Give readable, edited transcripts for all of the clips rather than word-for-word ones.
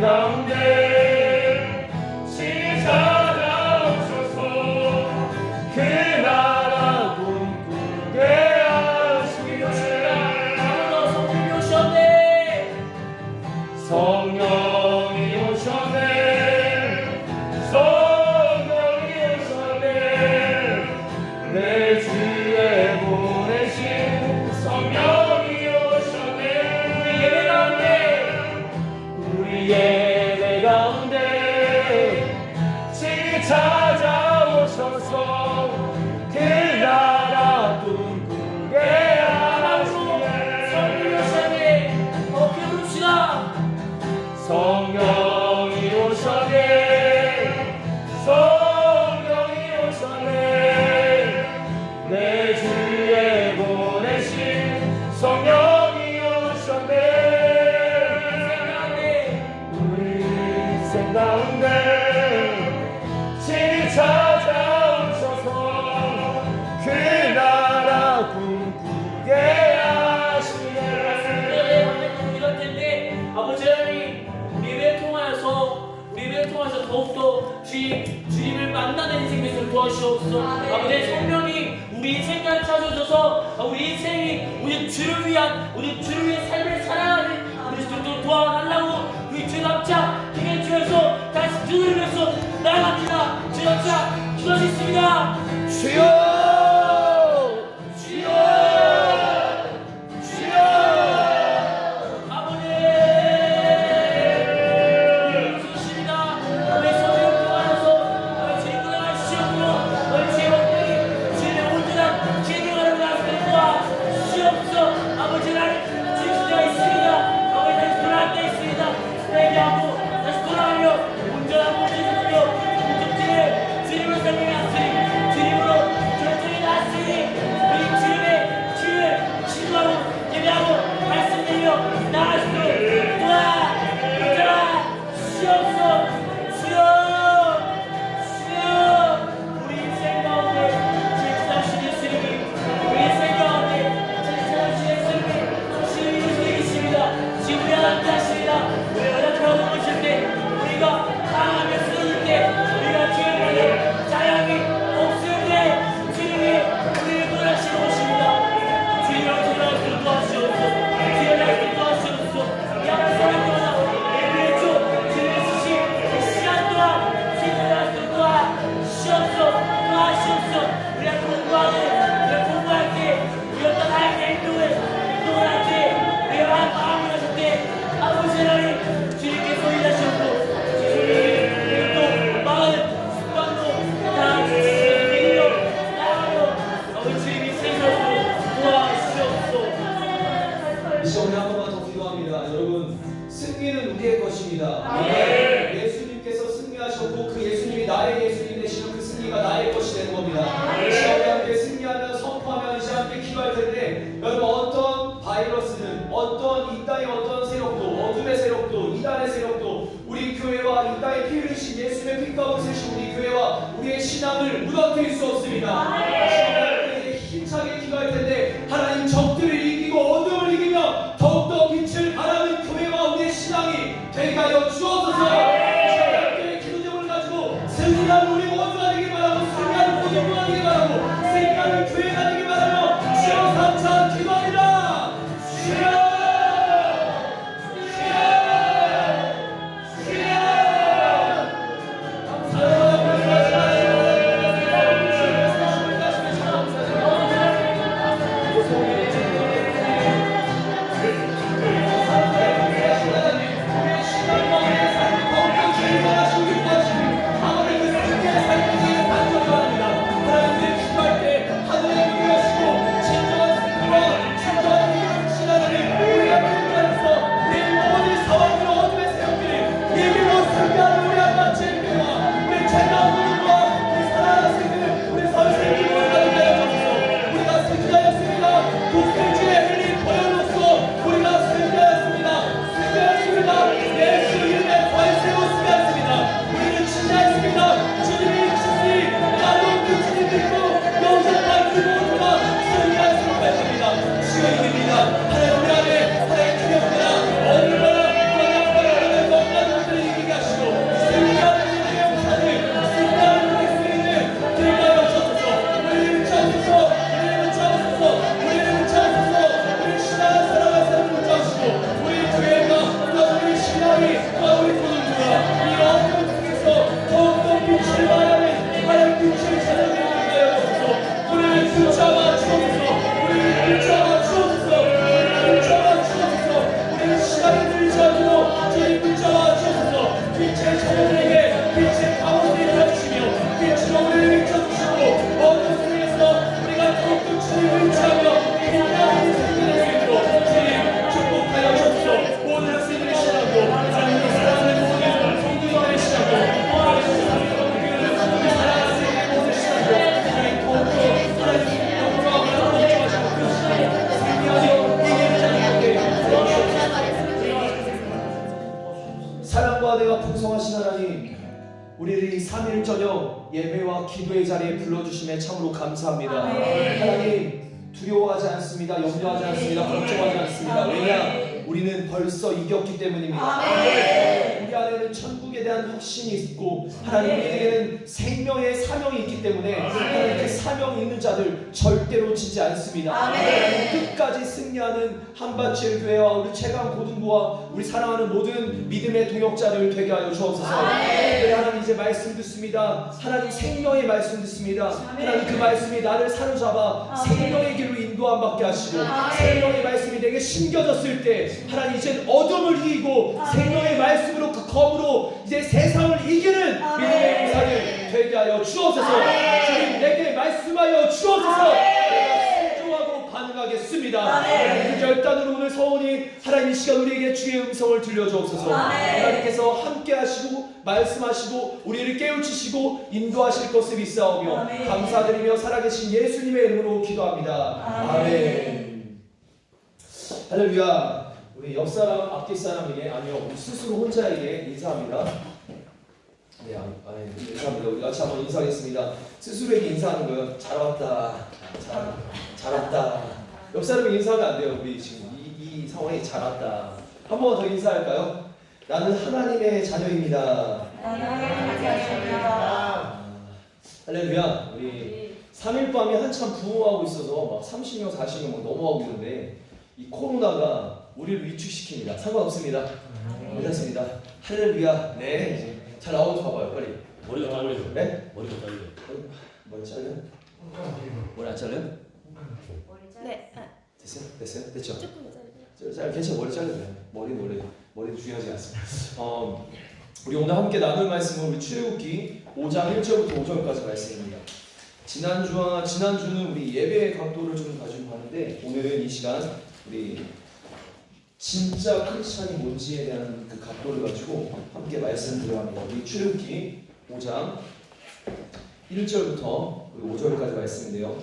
가운데 친히 찾아오셔서 그 나라 꿈꾸게 하시기를. 성령이 오셨네. 성령이 오셨네. 성령이 오셨네. 내 주에 보내신 성령이 오셨네. 우리 예배 가운데 친히 찾아오셔서 그 나라 꿈꾸게 하시네. 성령이 오셨네. 성령이 오셨네. 내 주에 보내신 성령이 오셨네. 우리 인생 가운데 친히 찾아오셔서 그 나라 꿈꾸게 하시네. 이럴 텐데 아버지 하나님, 우리 예배를 통해서 더욱더 주님을 만나는 인생 되도록 도와주시옵소서. 아버지 성령이 우리 인생을 찾아주셔서 우리 인생이 우리 주를 위해 삶을 살아가는 우리 주도 도와달라고 우리 주 남자 힘을 주셔서 다시 주를 위해서 나아갑니다. 주 남자 기도하겠습니다. 주여 주여 주여. 아버지 주십니다. 우리 성령 통하여서 주의 구원을 주시옵고 주의 원들이 주의 온전한 기도하는 말씀을 도와주시옵소서. 아버지 나를 주실 때가 있습니다. 아버지 다시 돌아갈 때가 있습니다. 회개하고 다시 돌아가며 온전한 모습을 누려 목적지를 주님을 섬기게 하시니 주님으로 결정이 나시니 우리 주님의 길을 신고하고 예배하고 말씀드리며 나아갈 수 있도록 도와주시옵소서. 주여 우리 인생 가운데 진짜신 예수님이 우리 인생 가운데 진짜신 예수님이 주님이 계십니다. 지금 우리 함께 하십니다. 우리 연락하고 오실 때 우리가 당하며 쓰러질 때 우리가 주의 가는 자양이 없을 때 주님이 우리를 구원하시러 오십니다. 주님을 돌아오시도록 도와주시옵소서. 주님을 날뛰도록 도와주시옵소서. 야간 사랑 동안 예배의 주 주님의 주신 이 시간 동안 주님을 날뛰도록 도와주시옵소서. 우리가 공부할 때 우리 어떤 하나님의 행동을 할 때 우리가 마음을 하실 때 아버지 하나님 주님께서 일하셨고 주님이 또 마음을 습관도 다 믿으며 나아가며 아버지 주님이 세상으로 도와주시옵소서. 이 시간에 한 번만 더 기도합니다. 여러분, 승리는 우리의 것입니다. 예수님께서 승리하셨고 그 예수님이 나의 예수님 되시면 그 승리가 나의 것이 되는 겁니다. 이 시간에 함께 승리하며 선포하며 이제 함께 기도할 텐데, 여러분 어떤 바이러스는 어떤 이 땅의 어떤 세력도 어둠의 세력도 이단의 세력도 우리 교회와 이 땅에 피 흘리신 예수님의 피값을 쓰신 우리 교회와 우리의 신앙을 무너뜨릴 수 없습니다. 이제 힘차게 기도할 텐데, 하나님 적들을 이기고 어둠을 이기며 더욱더 빛을 발하는 교회와 우리의 신앙이 되게 하여 주옵소서. 하나님께 기도 제목을 가지고 승리하는 우리 모두가 되길 바라고, 승리하는 모두가 되길 바라고, 승리하는 교회가 되길 바라며 주여 감사 기도합니다. 주여 감사합니다. 영화대가 풍성하신 하나님, 우리를 이 3일 저녁 예배와 기도의 자리에 불러주심에 참으로 감사합니다. 하나님, 두려워하지 않습니다. 염려하지 않습니다. 걱정하지 않습니다. 왜냐? 우리는 벌써 이겼기 때문입니다. 우리 안에는 천국에 대한 확신이 있고 하나님 우리에게는 생명의 사명이 있기 때문에 하나님 그 사명 있는 자들 절대로 지지 않습니다. 끝까지 승리하는 한밭질 교회와 우리 최강 고등부와 우리 사랑하는 모든 믿음의 동역자들 되게 하여 주옵소서. 하나님 이제 말씀 듣습니다. 하나님 생명의 말씀 듣습니다. 하나님 그 말씀이 나를 사로잡아 생명의 길로 인도함 받게 하시고 생명의 말씀이 내게 심겨졌을 때 하나님 이제 어둠을 이기고 생명의 말씀으로 그 검으로 이제 세상을 이기는 믿음의 인사를 되게 하여 주옵소서. 주님 내게 말씀하여 주옵소서. 내가 순종하고 반응하겠습니다. 그 결단으로 오늘 서원이 하나님 이 시간 우리에게 주의 음성을 들려주옵소서. 하나님께서 함께 하시고 말씀하시고 우리를 깨우치시고 인도하실 것을 믿사오며 감사드리며 살아계신 예수님의 이름으로 기도합니다. 아멘. 할렐루야. 우리 옆 사람, 앞뒤 사람에게 아니요 우리 스스로 혼자에게 인사합니다. 네, 인사합니다. 우리 같이 한번 인사하겠습니다. 스스로에게 인사하는 거요. 잘 왔다, 잘 왔다. 옆 사람에게 인사하면 안 돼요. 우리 지금 이 상황에 잘 왔다. 한 번 더 인사할까요? 나는 하나님의 자녀입니다. 할렐루야. 우리 3일 밤에 한참 부흥하고 있어서 막 30명, 40명 막 넘어가고 있는데 이 코로나가 우리를 위축시킵니다. 상관없습니다. 괜찮습니다. 할렐루야. 네. 이제 잘 나오죠. 봐봐요. 빨리. 머리가 잘려요. 네? 머리가 잘려요. 머리 잘려? 머리 안 잘려? 네. 됐어요? 됐어요? 됐죠? 조금 잘려. 괜찮아. 머리 잘려요. 머리도 중요하지 않습니다. 우리 오늘 함께 나눌 말씀은 우리 출애굽기 5장 1절부터 5절까지 말씀입니다. 지난주는 우리 예배의 각도를 좀 가지고 가는데 오늘은 이 시간 우리 진짜 크리스찬이 뭔지에 대한 그 각도를 가지고 함께 말씀드려갑니다. 우리 출애굽기 5장 1절부터 5절까지 말씀인데요.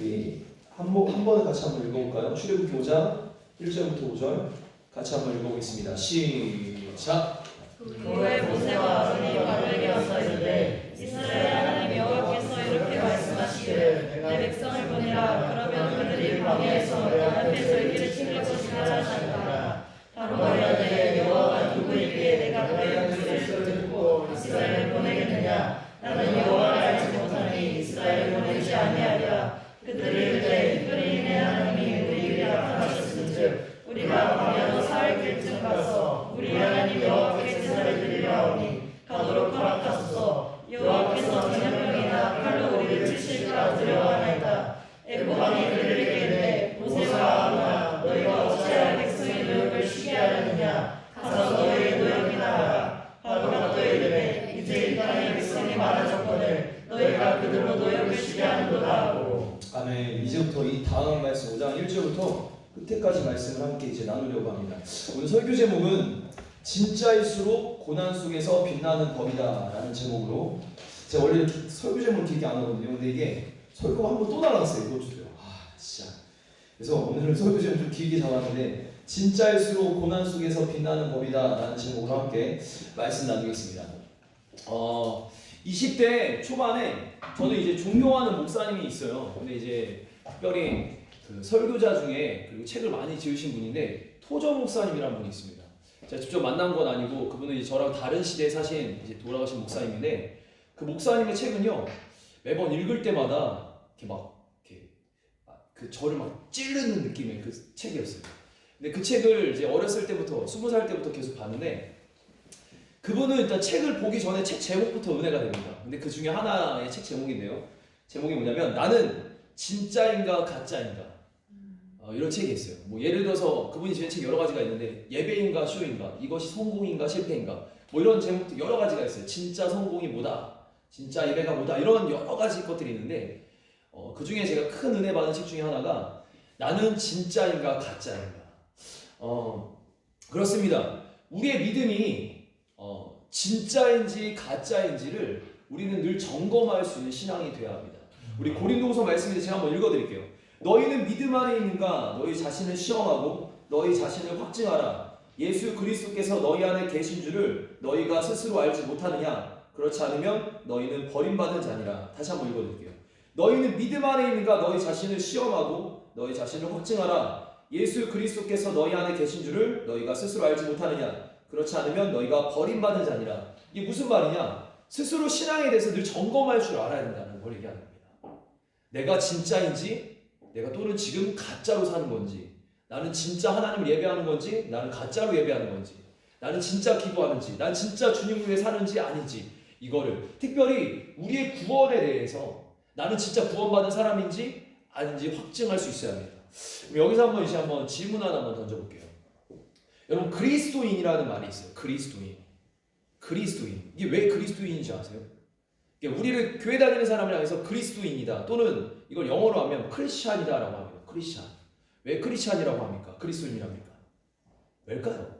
우리 한 번에 같이 한번 읽어볼까요? 출애굽기 5장 1절부터 5절 같이 한번 읽어보겠습니다. 시작. 후에 모세와 아론이 바로에게 와서 이르되 이스라엘 하나님 여호와께서 이렇게 말씀하시기를 내 백성을 보내라. 그러면 그들이 광야에서 내 앞에서 이기를 챙길 것이라 하시니라. 바로가 이르되 여호와가 누구이기에 내가 그의 목소리를 듣고 이스라엘을 보내겠느냐. 나는 여호와를 알지 못하니 이스라엘을 보내지 아니하리라. 그들이 이르되 히브리인의 하나님이 우리에게 나타나셨은즉 우리가 광야로 사흘 길쯤 가서 우리 하나님 여호와께 제사를 드리려 하오니 가도록 허락하소서. 여호와께서 전염병이나 칼로 우리를 치실까 두려워하나이다. 애굽왕이 그들에게 이르되 모세와 아론아 너희가 어찌하여 백성의 노역을 쉬게 하려느냐. 가서 너희의 노역이나 하라. 바로가 또 이르되 이제 이 땅에 백성이 많아졌거늘 너희가 그들로 노역을 쉬게 하는도다 하고. 아멘. 이제부터 이 다음 말씀 5장 1절부터 끝에까지 말씀을 함께 이제 나누려고 합니다. 오늘 설교 제목은 진짜일수록 고난 속에서 빛나는 법이다 라는 제목으로 제가 원래 이렇게 설교 제목을 길게 안 하거든요. 근데 이게 설교가 한 번 또 날아갔어요. 이거 주세요. 진짜. 그래서 오늘은 설교 제목 좀 길게 잡았는데 진짜일수록 고난 속에서 빛나는 법이다 라는 제목으로 함께 말씀 나누겠습니다. 20대 초반에 저는 이제 존경하는 목사님이 있어요. 근데 이제 특별히 그 설교자 중에 그리고 책을 많이 지으신 분인데 토저 목사님이라는 분이 있습니다. 제가 직접 만난 건 아니고 그분은 이제 저랑 다른 시대에 사신 이제 돌아가신 목사님인데 그 목사님의 책은요 매번 읽을 때마다 이렇게 막 이렇게 그 저를 막 찌르는 느낌의 그 책이었어요. 근데 그 책을 이제 어렸을 때부터 20살 때부터 계속 봤는데 그분은 일단 책을 보기 전에 책 제목부터 은혜가 됩니다. 근데 그 중에 하나의 책 제목인데요. 제목이 뭐냐면 나는 진짜인가 가짜인가. 이런 책이 있어요. 뭐 예를 들어서 그분이 지은 책 여러 가지가 있는데 예배인가 쇼인가, 이것이 성공인가 실패인가, 뭐 이런 제목도 여러 가지가 있어요. 진짜 성공이 뭐다, 진짜 예배가 뭐다, 이런 여러 가지 것들이 있는데 그 중에 제가 큰 은혜 받은 책 중에 하나가 나는 진짜인가 가짜인가. 그렇습니다. 우리의 믿음이 진짜인지 가짜인지를 우리는 늘 점검할 수 있는 신앙이 되어야 합니다. 우리 고린도후서 말씀인데 제가 한번 읽어드릴게요. 너희는 믿음 안에 있는가? 너희 자신을 시험하고 너희 자신을 확증하라. 예수 그리스도께서 너희 안에 계신 줄을 너희가 스스로 알지 못하느냐? 그렇지 않으면 너희는 버림받은 자니라. 다시 한번 읽어드릴게요. 너희는 믿음 안에 있는가? 너희 자신을 시험하고 너희 자신을 확증하라. 예수 그리스도께서 너희 안에 계신 줄을 너희가 스스로 알지 못하느냐? 그렇지 않으면 너희가 버림받은 자니라. 이게 무슨 말이냐? 스스로 신앙에 대해서 늘 점검할 줄 알아야 된다는 걸 얘기하는 겁니다. 내가 진짜인지, 내가 또는 지금 가짜로 사는 건지, 나는 진짜 하나님을 예배하는 건지, 나는 가짜로 예배하는 건지, 나는 진짜 기도하는지, 난 진짜 주님을 위해 사는지 아닌지, 이거를 특별히 우리의 구원에 대해서 나는 진짜 구원받은 사람인지 아닌지 확증할 수 있어야 합니다. 여기서 한번 질문 하나 한번 던져볼게요. 여러분, 그리스도인이라는 말이 있어요. 그리스도인. 이게 왜 그리스도인인지 아세요? 우리를 교회 다니는 사람이라 해서 그리스도인이다, 또는 이걸 영어로 하면 크리스찬이다라고 합니다. 크리스찬. 왜 크리스찬이라고 합니까? 그리스도인이랍니까? 왜일까요?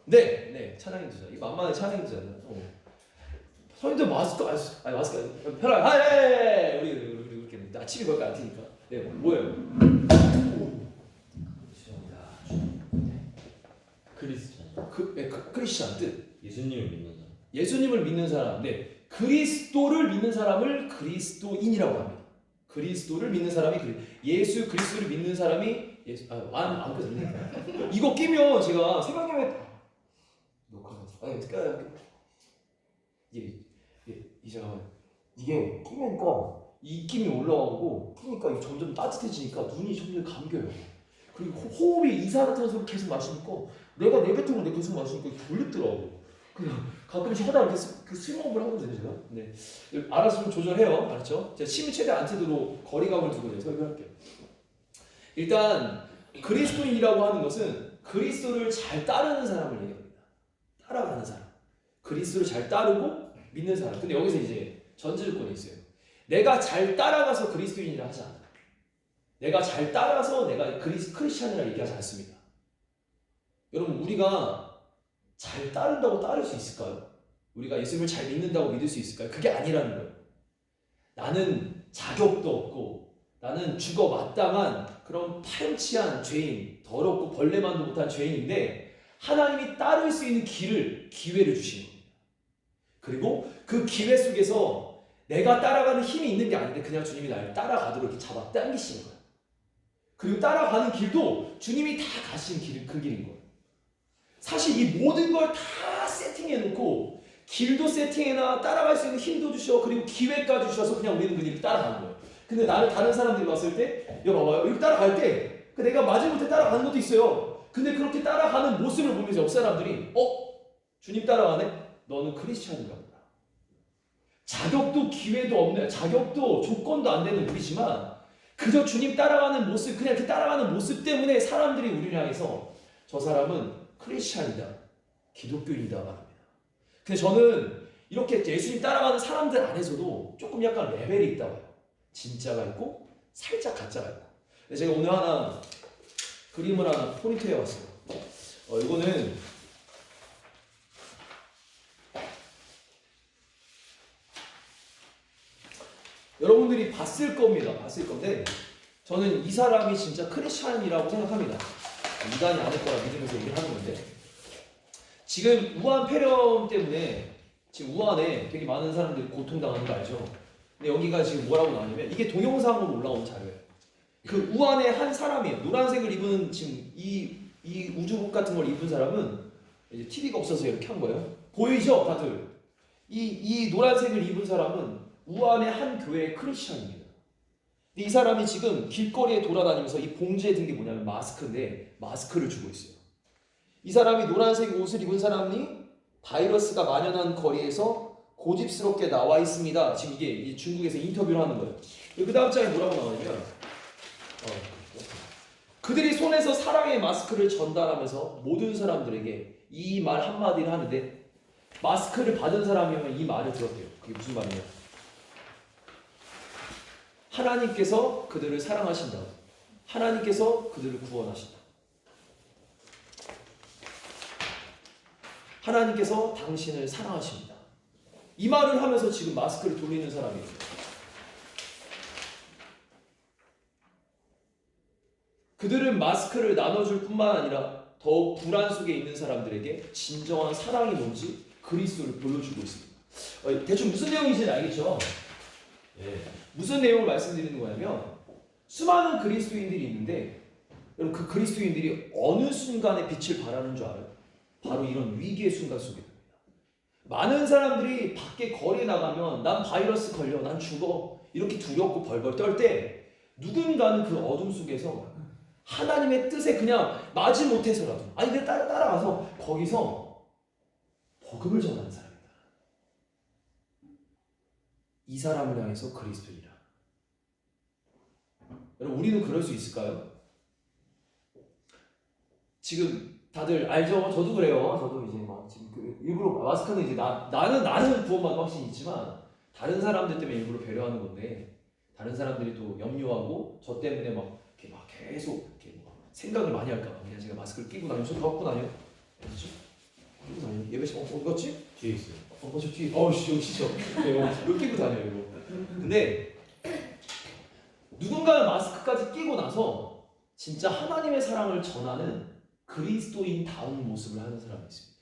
네, 찬양인 주자. 이 만만한 찬양인 주자는. 선생님들 마스크 편하게. 우리 이렇게 아침이 거의 안 트니까. 네, 뭐예요? 크리스찬 뜻. 예수님을 믿는 사람. 예수님을 믿는 사람. 네, 그리스도를 믿는 사람을 그리스도인이라고 합니다. 그리스도를 믿는 사람이 예수 그리스도를 믿는 사람이 안 끄졌네. 이거 끼면 제가 새벽에 이게 끼면니까 이 입김이 올라오고 끼니까 점점 따뜻해지니까 눈이 점점 감겨요. 그리고 호흡이 이산화탄소를 계속 마시니까 내가 내뱉은 계속 마시니까 졸립더라고. 그냥 가끔씩 하다 이렇게 스윙업을 하거든요, 제가. 네, 알아서 좀 조절해요, 알았죠? 제가 침이 최대 안 트도록 거리감을 두고 설명할게요. 일단 그리스도인이라고 하는 것은 그리스도를 잘 따르는 사람을 얘기합니다. 따라가는 사람. 그리스도를 잘 따르고 믿는 사람. 근데 여기서 이제 전제조건이 있어요. 내가 잘 따라가서 그리스도인이라 하지 않아요. 내가 잘 따라서 내가 크리스찬이라 얘기하지 않습니다. 여러분, 우리가 잘 따른다고 따를 수 있을까요? 우리가 예수님을 잘 믿는다고 믿을 수 있을까요? 그게 아니라는 거예요. 나는 자격도 없고 나는 죽어 마땅한 그런 파렴치한 죄인, 더럽고 벌레만도 못한 죄인인데 하나님이 따를 수 있는 기회를 주시는 겁니다. 그리고 그 기회 속에서 내가 따라가는 힘이 있는 게 아닌데 그냥 주님이 나를 따라가도록 이렇게 잡아 당기시는 거예요. 그리고 따라가는 길도 주님이 다 가신 그 길인 거예요. 사실 이 모든 걸 다 세팅해놓고 길도 세팅해놔, 따라갈 수 있는 힘도 주셔, 그리고 기회까지 주셔서 그냥 우리는 그냥 따라가는 거예요. 근데 나를 다른 사람들이 봤을 때, 야 봐봐요, 이렇게 따라갈 때 내가 마지못해 따라가는 것도 있어요. 근데 그렇게 따라가는 모습을 보면서 옆 사람들이 주님 따라가네? 너는 크리스찬인가 보다. 자격도 기회도 없는, 자격도 조건도 안 되는 우리지만 그저 주님 따라가는 모습, 그냥 이렇게 따라가는 모습 때문에 사람들이 우리를 향해서 저 사람은 크리스찬이다, 기독교인이다 말합니다. 근데 저는 이렇게 예수님 따라가는 사람들 안에서도 조금 약간 레벨이 있다고 해요. 진짜가 있고 살짝 가짜가 있고. 근데 제가 오늘 하나 그림을 하나 포인트해 왔어요. 이거는 여러분들이 봤을 겁니다. 봤을 건데 저는 이 사람이 진짜 크리스찬이라고 생각합니다. 이단이 아닐 거라 믿으면서 얘기를 하는 건데, 지금 우한 폐렴 때문에 지금 우한에 되게 많은 사람들이 고통당하는 거 알죠? 근데 여기가 지금 뭐라고 나오냐면 이게 동영상으로 올라온 자료예요. 그 우한의 한 사람이에요. 노란색을 입은 지금 이 우주복 같은 걸 입은 사람은 이제 TV가 없어서 이렇게 한 거예요. 보이죠, 다들? 이 노란색을 입은 사람은 우한의 한 교회의 크리스찬입니다. 이 사람이 지금 길거리에 돌아다니면서 이 봉지에 든 게 뭐냐면 마스크인데 마스크를 주고 있어요. 이 사람이 노란색 옷을 입은 사람이 바이러스가 만연한 거리에서 고집스럽게 나와 있습니다. 지금 이게 중국에서 인터뷰를 하는 거예요. 그 다음 장에 뭐라고 나오냐면 그들이 손에서 사랑의 마스크를 전달하면서 모든 사람들에게 이 말 한마디를 하는데 마스크를 받은 사람이면 이 말을 들었대요. 그게 무슨 말이냐? 하나님께서 그들을 사랑하신다. 하나님께서 그들을 구원하신다. 하나님께서 당신을 사랑하십니다. 이 말을 하면서 지금 마스크를 돌리는 사람이에요. 그들은 마스크를 나눠줄 뿐만 아니라 더욱 불안 속에 있는 사람들에게 진정한 사랑이 뭔지 그리스도를 보여주고 있습니다. 대충 무슨 내용인지는 알겠죠? 예. 무슨 내용을 말씀드리는 거냐면 수많은 그리스도인들이 있는데 여러분 그 그리스도인들이 어느 순간에 빛을 발하는 줄 알아요? 바로 이런 위기의 순간 속에 됩니다. 많은 사람들이 밖에 거리에 나가면 난 바이러스 걸려, 난 죽어 이렇게 두렵고 벌벌 떨 때 누군가는 그 어둠 속에서 하나님의 뜻에 그냥 맞지 못해서라도 아니 그냥 따라가서 거기서 복음을 전하는 사람이다. 이 사람을 향해서 그리스도이라. 여러분 우리는 그럴 수 있을까요? 지금 다들 알죠? 저도 그래요. 저도 이제 막 지금 일부러 마스크는 이제 나는 구원받은 확신이 있지만 다른 사람들 때문에 일부러 배려하는 건데 다른 사람들이 또 염려하고 저 때문에 막 이렇게 막 계속 이렇게 막 생각을 많이 할까봐 그냥 제가 마스크를 끼고 다니면 손 갖고 다녀요. 어디죠? 끼고 다녀요. 예배 시간 어디 갔지? 뒤에 있어요. 저 뒤에. 역시 저. 이거 끼고 다녀요 이거. 근데 누군가는 마스크까지 끼고 나서 진짜 하나님의 사랑을 전하는 그리스도인 다운 모습을 하는 사람이 있습니다.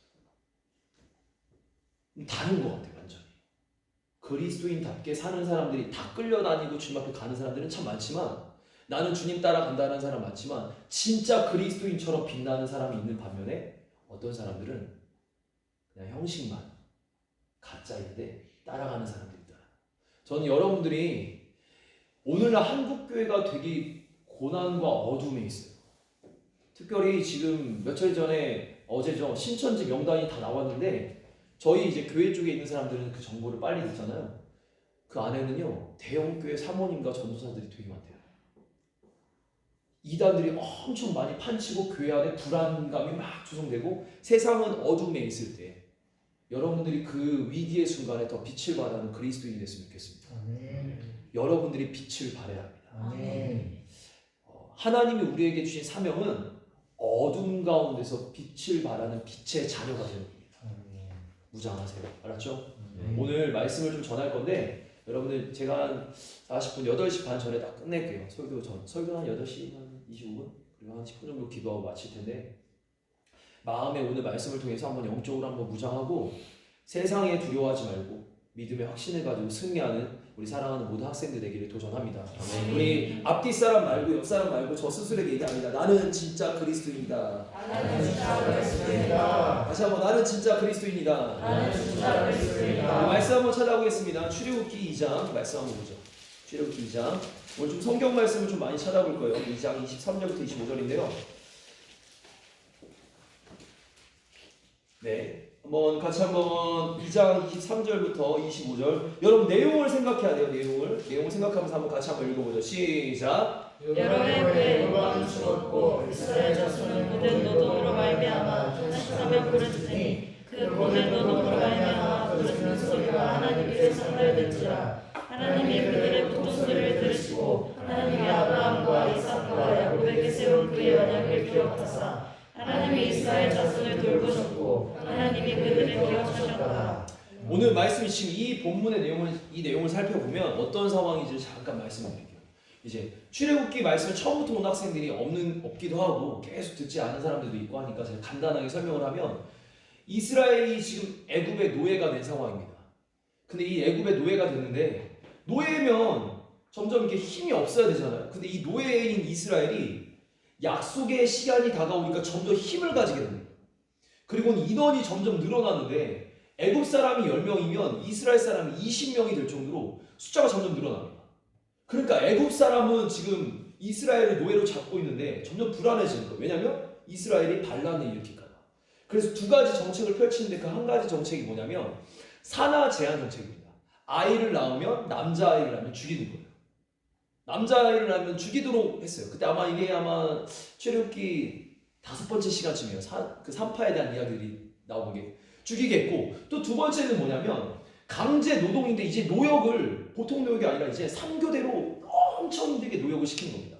다른 것 같아요, 완전히. 그리스도인답게 사는 사람들이 다 끌려다니고 주님 앞에 가는 사람들은 참 많지만 나는 주님 따라간다는 사람 많지만 진짜 그리스도인처럼 빛나는 사람이 있는 반면에 어떤 사람들은 그냥 형식만 가짜인데 따라가는 사람들이 있다. 저는 여러분들이 오늘날 한국교회가 되게 고난과 어둠에 있어요. 특별히 지금 며칠 전에 어제죠 신천지 명단이 다 나왔는데 저희 이제 교회 쪽에 있는 사람들은 그 정보를 빨리 듣잖아요. 그 안에는요 대형교회 사모님과 전도사들이 되게 많대요. 이단들이 엄청 많이 판치고 교회 안에 불안감이 막 조성되고 세상은 어둠에 있을 때 여러분들이 그 위기의 순간에 더 빛을 발하는 그리스도인이 됐으면 좋겠습니다. 여러분들이 빛을 발해야 합니다. 하나님이 우리에게 주신 사명은 어둠 가운데서 빛을 발하는 빛의 자녀가 되는 겁니다. 무장하세요. 알았죠? 오늘 말씀을 좀 전할 건데 여러분들 제가 한 40분, 8시 반 전에 다 끝낼게요. 설교 한 8시 한 25분? 그리고 한 10분 정도 기도하고 마칠 텐데 마음에 오늘 말씀을 통해서 한번 영적으로 한번 무장하고 세상에 두려워하지 말고 믿음의 확신을 가지고 승리하는 우리 사랑하는 모든 학생들 되기를 도전합니다. 우리 앞뒤 사람 말고 옆 사람 말고 저 스스로에게 얘기합니다. 나는 진짜 그리스도인이다. 다시 한번 나는 진짜 그리스도인이다. 말씀 한번 찾아보겠습니다. 출애굽기 2장 말씀 한번 보죠. 출애굽기 2장 오늘 좀 성경 말씀을 좀 많이 찾아볼 거예요. 2장 23절부터 25절인데요. 네. 같이 한번 2장 23절부터 25절 여러분 내용을 생각해야 돼요. 내용을 생각하면서 한번 같이 한번 읽어보죠. 시작. 여러 해 후에 여호와는 죽었고 이스라엘 자손은 고된 노동으로 말미암아 다시 사면 부르짖으니 그 고된 노동으로 말미암아 부르짖는 소리가 하나님께 상달됐지라. 하나님이 그들의 고통소리를 들으시고 하나님이 아브라함과 이삭과 야곱에게 세운 그의 언약을 기억하사 하나님이 이스라엘 자손을 돌보셨고 하나님이 그들을 기억하셨다. 오늘 말씀이 지금 이 본문의 내용을 살펴보면 어떤 상황인지 잠깐 말씀드릴게요. 이제 출애굽기 말씀을 처음부터 온 학생들이 없기도 하고 계속 듣지 않은 사람들도 있고 하니까 제가 간단하게 설명을 하면 이스라엘이 지금 애굽의 노예가 된 상황입니다. 근데 이 애굽의 노예가 됐는데 노예면 점점 이렇게 힘이 없어야 되잖아요. 근데 이 노예인 이스라엘이 약속의 시간이 다가오니까 점점 힘을 가지게 됩니다. 그리고 인원이 점점 늘어나는데 애굽 사람이 10명이면 이스라엘 사람이 20명이 될 정도로 숫자가 점점 늘어납니다. 그러니까 애굽 사람은 지금 이스라엘을 노예로 잡고 있는데 점점 불안해지는 거예요. 왜냐하면 이스라엘이 반란을 일으킬까 봐. 그래서 두 가지 정책을 펼치는데 그 한 가지 정책이 뭐냐면 산하 제한 정책입니다. 아이를 낳으면 남자아이를 낳으면 죽이는 거예요. 남자아이를 낳으면 죽이도록 했어요. 그때 이게 출애굽기 5번째 시간쯤이에요. 그 산파에 대한 이야기들이 나오는 게 죽이겠고 또 두 번째는 뭐냐면 강제 노동인데 이제 노역을 보통 노역이 아니라 이제 3교대로 엄청 힘들게 노역을 시키는 겁니다.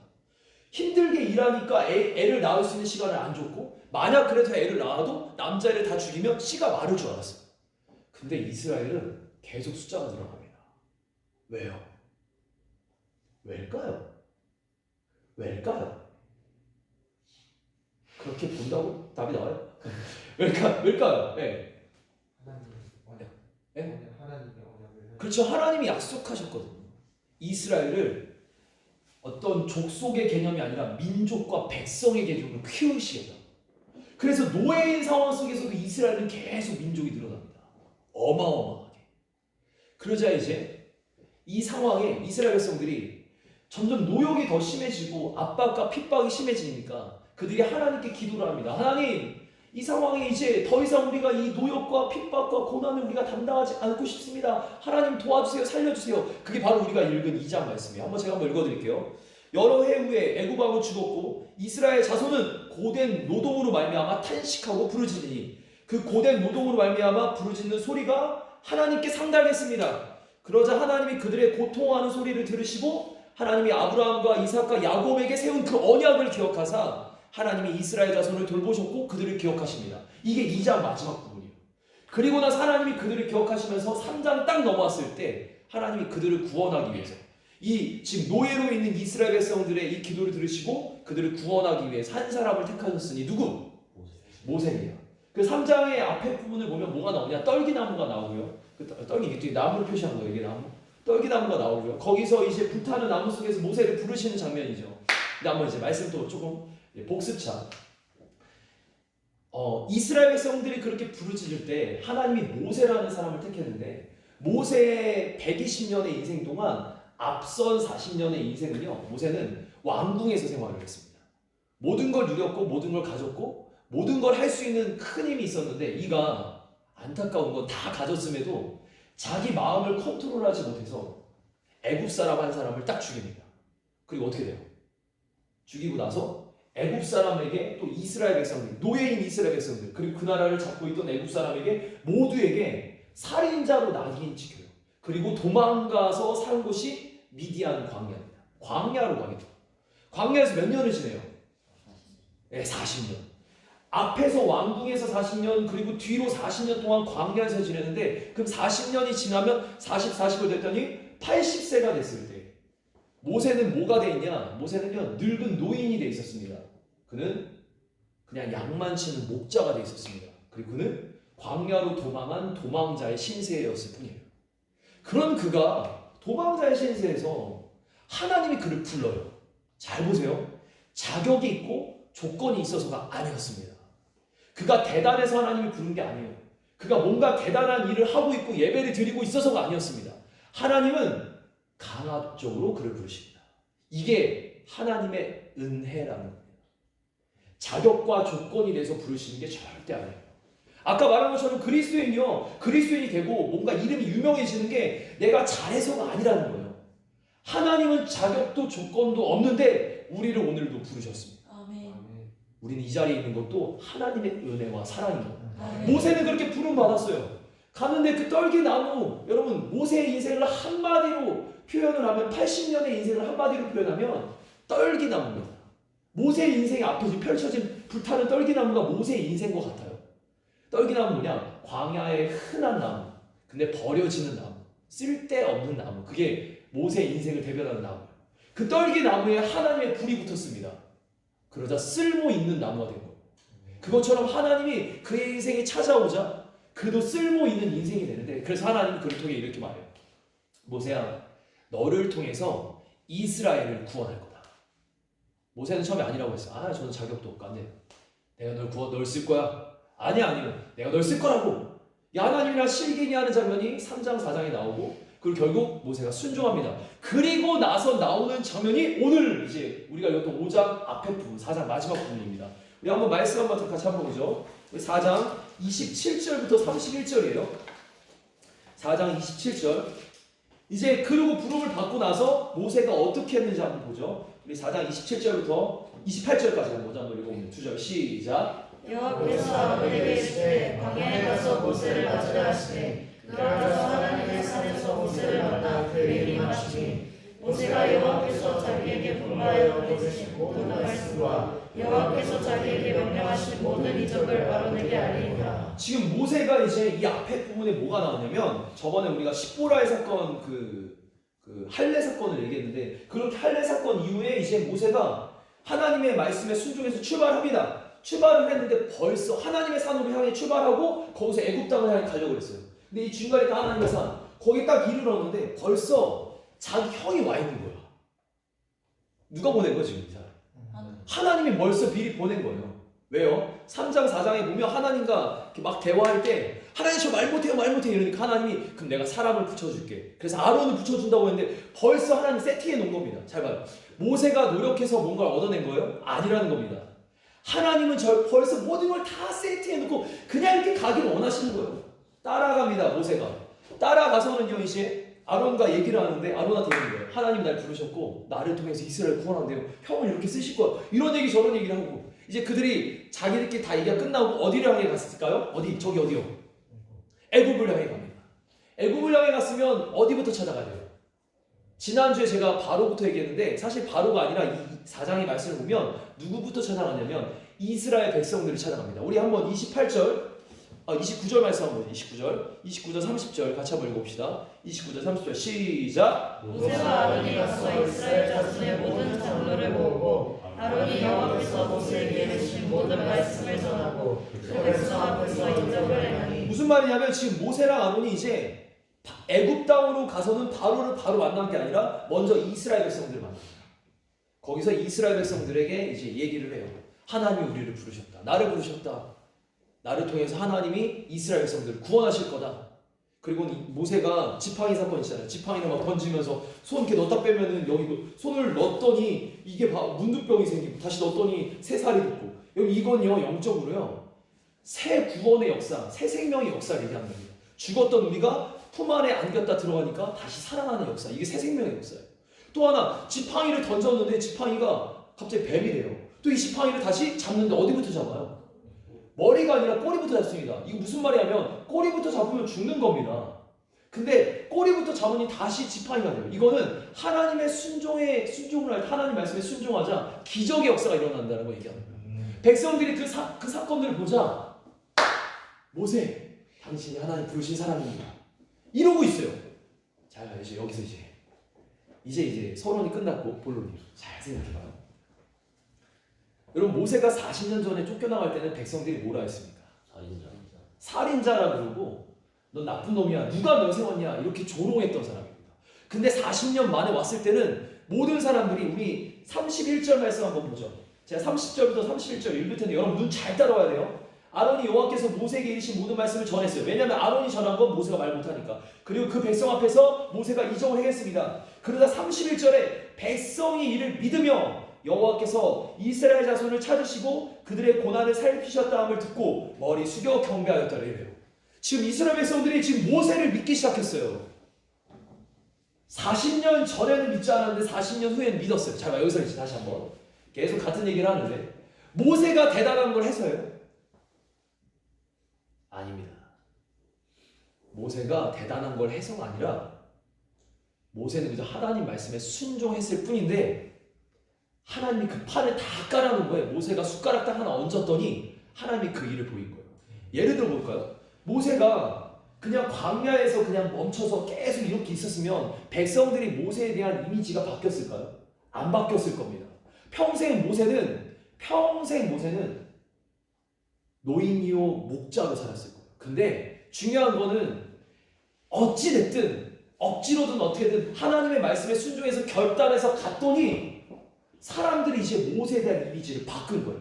힘들게 일하니까 애를 낳을 수 있는 시간을 안 줬고 만약 그래도 애를 낳아도 남자애를 다 죽이면 씨가 마를 줄 알았어요. 근데 이스라엘은 계속 숫자가 늘어납니다. 왜요? 왜일까요? 그렇게 본다고 답이 나와요? 왜일까요? 네. 하나님의 언약을 그렇죠. 하나님이 약속하셨거든요. 이스라엘을 어떤 족속의 개념이 아니라 민족과 백성의 개념으로 키우시겠다. 그래서 노예인 상황 속에서도 이스라엘은 계속 민족이 늘어납니다. 어마어마하게. 그러자 이제 이 상황에 이스라엘 백성들이 점점 노역이 더 심해지고 압박과 핍박이 심해지니까 그들이 하나님께 기도를 합니다. 하나님, 이 상황에 이제 더 이상 우리가 이 노역과 핍박과 고난을 우리가 감당하지 않고 싶습니다. 하나님 도와주세요. 살려주세요. 그게 바로 우리가 읽은 2장 말씀이에요. 제가 한번 읽어드릴게요. 여러 해 후에 애굽 왕은 죽었고 이스라엘 자손은 고된 노동으로 말미암아 탄식하고 부르짖으니 그 고된 노동으로 말미암아 부르짖는 소리가 하나님께 상달했습니다. 그러자 하나님이 그들의 고통하는 소리를 들으시고 하나님이 아브라함과 이삭과 야곱에게 세운 그 언약을 기억하사 하나님이 이스라엘 자손을 돌보셨고 그들을 기억하십니다. 이게 2장 마지막 부분이에요. 그리고 나서 하나님이 그들을 기억하시면서 3장 딱 넘어왔을 때 하나님이 그들을 구원하기 위해서 이 지금 노예로 있는 이스라엘 백성들의 이 기도를 들으시고 그들을 구원하기 위해서 한 사람을 택하셨으니 누구? 모세입니다. 그 3장의 앞에 부분을 보면 뭐가 나오냐? 떨기나무가 나오고요. 떨기 이게 나무를 표시한 거예요. 이게 나무. 떨기나무가 나오고요. 거기서 이제 불타는 나무 속에서 모세를 부르시는 장면이죠. 근데 한번 이제 말씀도 조금 복습차. 이스라엘 백성들이 그렇게 부르짖을 때 하나님이 모세라는 사람을 택했는데 모세의 120년의 인생 동안 앞선 40년의 인생은요, 모세는 왕궁에서 생활을 했습니다. 모든 걸 누렸고 모든 걸 가졌고 모든 걸 할 수 있는 큰 힘이 있었는데 이가 안타까운 건 다 가졌음에도 자기 마음을 컨트롤하지 못해서 애굽 사람 한 사람을 딱 죽입니다. 그리고 어떻게 돼요? 죽이고 나서 애굽 사람에게 또 이스라엘 백성들, 노예인 이스라엘 백성들, 그리고 그 나라를 잡고 있던 애굽 사람에게 모두에게 살인자로 낙인 찍혀요. 그리고 도망가서 산 곳이 미디안 광야입니다. 광야로 가게 돼요. 광야에서 몇 년을 지내요? 네, 40년. 앞에서 왕궁에서 40년, 그리고 뒤로 40년 동안 광야에서 지내는데 그럼 40년이 지나면 40을 됐더니 80세가 됐을 때 모세는 뭐가 돼 있냐? 모세는요, 늙은 노인이 돼 있었습니다. 그는 그냥 양만 치는 목자가 돼 있었습니다. 그리고 그는 광야로 도망한 도망자의 신세였을 뿐이에요. 그런 그가 도망자의 신세에서 하나님이 그를 불러요. 잘 보세요. 자격이 있고 조건이 있어서가 아니었습니다. 그가 대단해서 하나님이 부른 게 아니에요. 그가 뭔가 대단한 일을 하고 있고 예배를 드리고 있어서가 아니었습니다. 하나님은 강압적으로 그를 부르십니다. 이게 하나님의 은혜라는 겁니다. 자격과 조건이 돼서 부르시는 게 절대 아니에요. 아까 말한 것처럼 그리스도인이 되고 뭔가 이름이 유명해지는 게 내가 잘해서가 아니라는 거예요. 하나님은 자격도 조건도 없는데 우리를 오늘도 부르셨습니다. 우리는 이 자리에 있는 것도 하나님의 은혜와 사랑입니다. 모세는 그렇게 부름 받았어요. 가는데 그 떨기나무, 여러분 모세의 인생을 한마디로 표현을 하면 80년의 인생을 한마디로 표현하면 떨기나무입니다. 모세의 인생이 앞에 펼쳐진 불타는 떨기나무가 모세의 인생과 같아요. 떨기나무 뭐냐? 광야의 흔한 나무, 근데 버려지는 나무, 쓸데없는 나무, 그게 모세의 인생을 대변하는 나무예요. 그 떨기나무에 하나님의 불이 붙었습니다. 그러자 쓸모 있는 나무가 된 거예요. 그것처럼 하나님이 그의 인생에 찾아오자 그도 쓸모 있는 인생이 되는데, 그래서 하나님이 그를 통해 이렇게 말해요. 모세야, 너를 통해서 이스라엘을 구원할 거다. 모세는 처음에 아니라고 했어요. 저는 자격도 없고 안 돼. 내가 널 쓸 거야. 아니요. 내가 널 쓸 거라고. 하나님이랑 실기니 하는 장면이 3장 4장에 나오고, 그리고 결국 모세가 순종합니다. 그리고 나서 나오는 장면이 오늘 이제 우리가 읽었던 5장 앞에 부분, 4장 마지막 부분입니다. 우리 한번 말씀 한번 더 같이 한번 보죠. 4장 27절부터 31절이에요. 4장 27절. 이제 그리고 부름을 받고 나서 모세가 어떻게 했는지 한번 보죠. 우리 4장 27절부터 28절까지 한번 읽어보면 2절 시작. 여호와께서 아론에게 이르시되 광야에 가서 모세를 맞으라 하시되 그가 가서 하나님의 산에서 모세를 만나 그에게 임하시니 모세가 여호와께서 자기에게 분부하여 내주신 모든 말씀과 여호와께서 자기에게 명령하신 모든 이적을 아론에게 알리니라. 지금 모세가 이제 이 앞에 부분에 뭐가 나오냐면, 저번에 우리가 십보라의 사건 그 할례 사건을 얘기했는데, 그렇게 할례 사건 이후에 이제 모세가 하나님의 말씀에 순종해서 출발합니다. 출발을 했는데 벌써 하나님의 산으로 향해 출발하고 거기서 애굽 땅을 향해 가려고 그랬어요. 근데 이 중간에 딱 하나님의 산 거기 딱 이르렀는데 벌써 자기 형이 와 있는 거야. 누가 보낸 거야 지금 이 사람? 하나님이 벌써 미리 보낸 거예요. 왜요? 3장 4장에 보면 하나님과 막 대화할 때 하나님 저 말 못해요 말 못해요 이러니까 하나님이 그럼 내가 사람을 붙여줄게. 그래서 아론을 붙여준다고 했는데 벌써 하나님 세팅해 놓은 겁니다. 잘 봐요. 모세가 노력해서 뭔가를 얻어낸 거예요? 아니라는 겁니다. 하나님은 벌써 모든 걸 다 세팅해 놓고 그냥 이렇게 가기를 원하시는 거예요. 따라갑니다. 모세가 따라가서는요 이제 아론과 얘기를 하는데 아론한테 얘기해요. 하나님 날 부르셨고 나를 통해서 이스라엘 구원한대요. 형을 이렇게 쓰실 거야. 이런 얘기 저런 얘기를 하고 이제 그들이 자기들끼리 다 얘기가 끝나고 어디를 향해 갔을까요? 어디? 저기 어디요? 애굽을 향해 갑니다. 애굽을 향해 갔으면 어디부터 찾아가야 돼요? 지난주에 제가 바로부터 얘기했는데 사실 바로가 아니라 이 4장의 말씀을 보면 누구부터 찾아가냐면 이스라엘 백성들을 찾아갑니다. 우리 한번 29절 말씀 한번 보죠. 29절 30절 같이 한번 읽어봅시다. 29절 30절 시작. 모세와 아론이 가서 이스라엘 자손의 모든 장로를 모으고 아론이 여호와께서 모세에게 주신 모든 말씀을 전하고 그 백성 앞에서 인정을 행하니. 무슨 말이냐면 지금 모세랑 아론이 이제 애굽 땅으로 가서는 바로를 바로 만난 게 아니라 먼저 이스라엘 백성들을 만납니다. 거기서 이스라엘 백성들에게 이제 얘기를 해요. 하나님이 우리를 부르셨다. 나를 부르셨다. 나를 통해서 하나님이 이스라엘 백성들을 구원하실 거다. 그리고 모세가 지팡이 사건 있잖아요. 지팡이를 막 던지면서 손 이렇게 넣었다 빼면은 여기 손을 넣었더니 이게 문두병이 생기고 다시 넣었더니 새 살이 붙고 여기 이건요 영적으로요 새 구원의 역사, 새 생명의 역사를 얘기하는 겁니다. 죽었던 우리가 품 안에 안겼다 들어가니까 다시 살아나는 역사. 이게 새 생명의 역사예요. 또 하나 지팡이를 던졌는데 지팡이가 갑자기 뱀이 돼요. 또 이 지팡이를 다시 잡는데 어디부터 잡아요? 머리가 아니라 꼬리부터 잡습니다. 이거 무슨 말이냐면 꼬리부터 잡으면 죽는 겁니다. 근데 꼬리부터 잡으니 다시 지팡이가 돼요. 이거는 하나님의 순종을 할 때 하나님 말씀에 순종하자 기적의 역사가 일어난다는 거 얘기합니다. 백성들이 그 사건들을 보자 모세 당신이 하나님 부르신 사람입니다. 이러고 있어요. 자 이제 여기서 이제 서론이 끝났고 본론이에요. 잘 생각해봐요. 여러분 모세가 40년 전에 쫓겨나갈 때는 백성들이 뭐라 했습니까? 살인자라 그러고 넌 나쁜 놈이야. 누가 널 세웠냐? 이렇게 조롱했던 사람입니다. 근데 40년 만에 왔을 때는 모든 사람들이 우리 31절 말씀 한번 보죠. 제가 30절부터 31절 읽을 텐데 여러분 눈 잘 따라와야 돼요. 아론이 여호와께서 모세에게 이르신 모든 말씀을 전했어요. 왜냐하면 아론이 전한 건 모세가 말 못하니까. 그리고 그 백성 앞에서 모세가 이적을 행했습니다. 그러다 31절에 백성이 이를 믿으며 여호와께서 이스라엘 자손을 찾으시고 그들의 고난을 살피셨다 함을 듣고 머리 숙여 경배하였다 이래요. 지금 이스라엘 백성들이 지금 모세를 믿기 시작했어요. 40년 전에는 믿지 않았는데 40년 후에는 믿었어요. 자, 여기서 이제 다시 한번 계속 같은 얘기를 하는데 모세가 대단한 걸 해서요? 아닙니다. 모세가 대단한 걸 해서가 아니라 모세는 그저 하나님 말씀에 순종했을 뿐인데 하나님이 그 판을 다 깔아놓은 거예요. 모세가 숟가락 딱 하나 얹었더니 하나님이 그 일을 보인 거예요. 예를 들어 볼까요? 모세가 그냥 광야에서 그냥 멈춰서 계속 이렇게 있었으면 백성들이 모세에 대한 이미지가 바뀌었을까요? 안 바뀌었을 겁니다. 평생 모세는 노인이요 목자로 살았을 거예요. 근데 중요한 거는 어찌됐든 억지로든 어떻게든 하나님의 말씀에 순종해서 결단해서 갔더니 사람들이 이제 모세에 대한 이미지를 바꾼 거예요.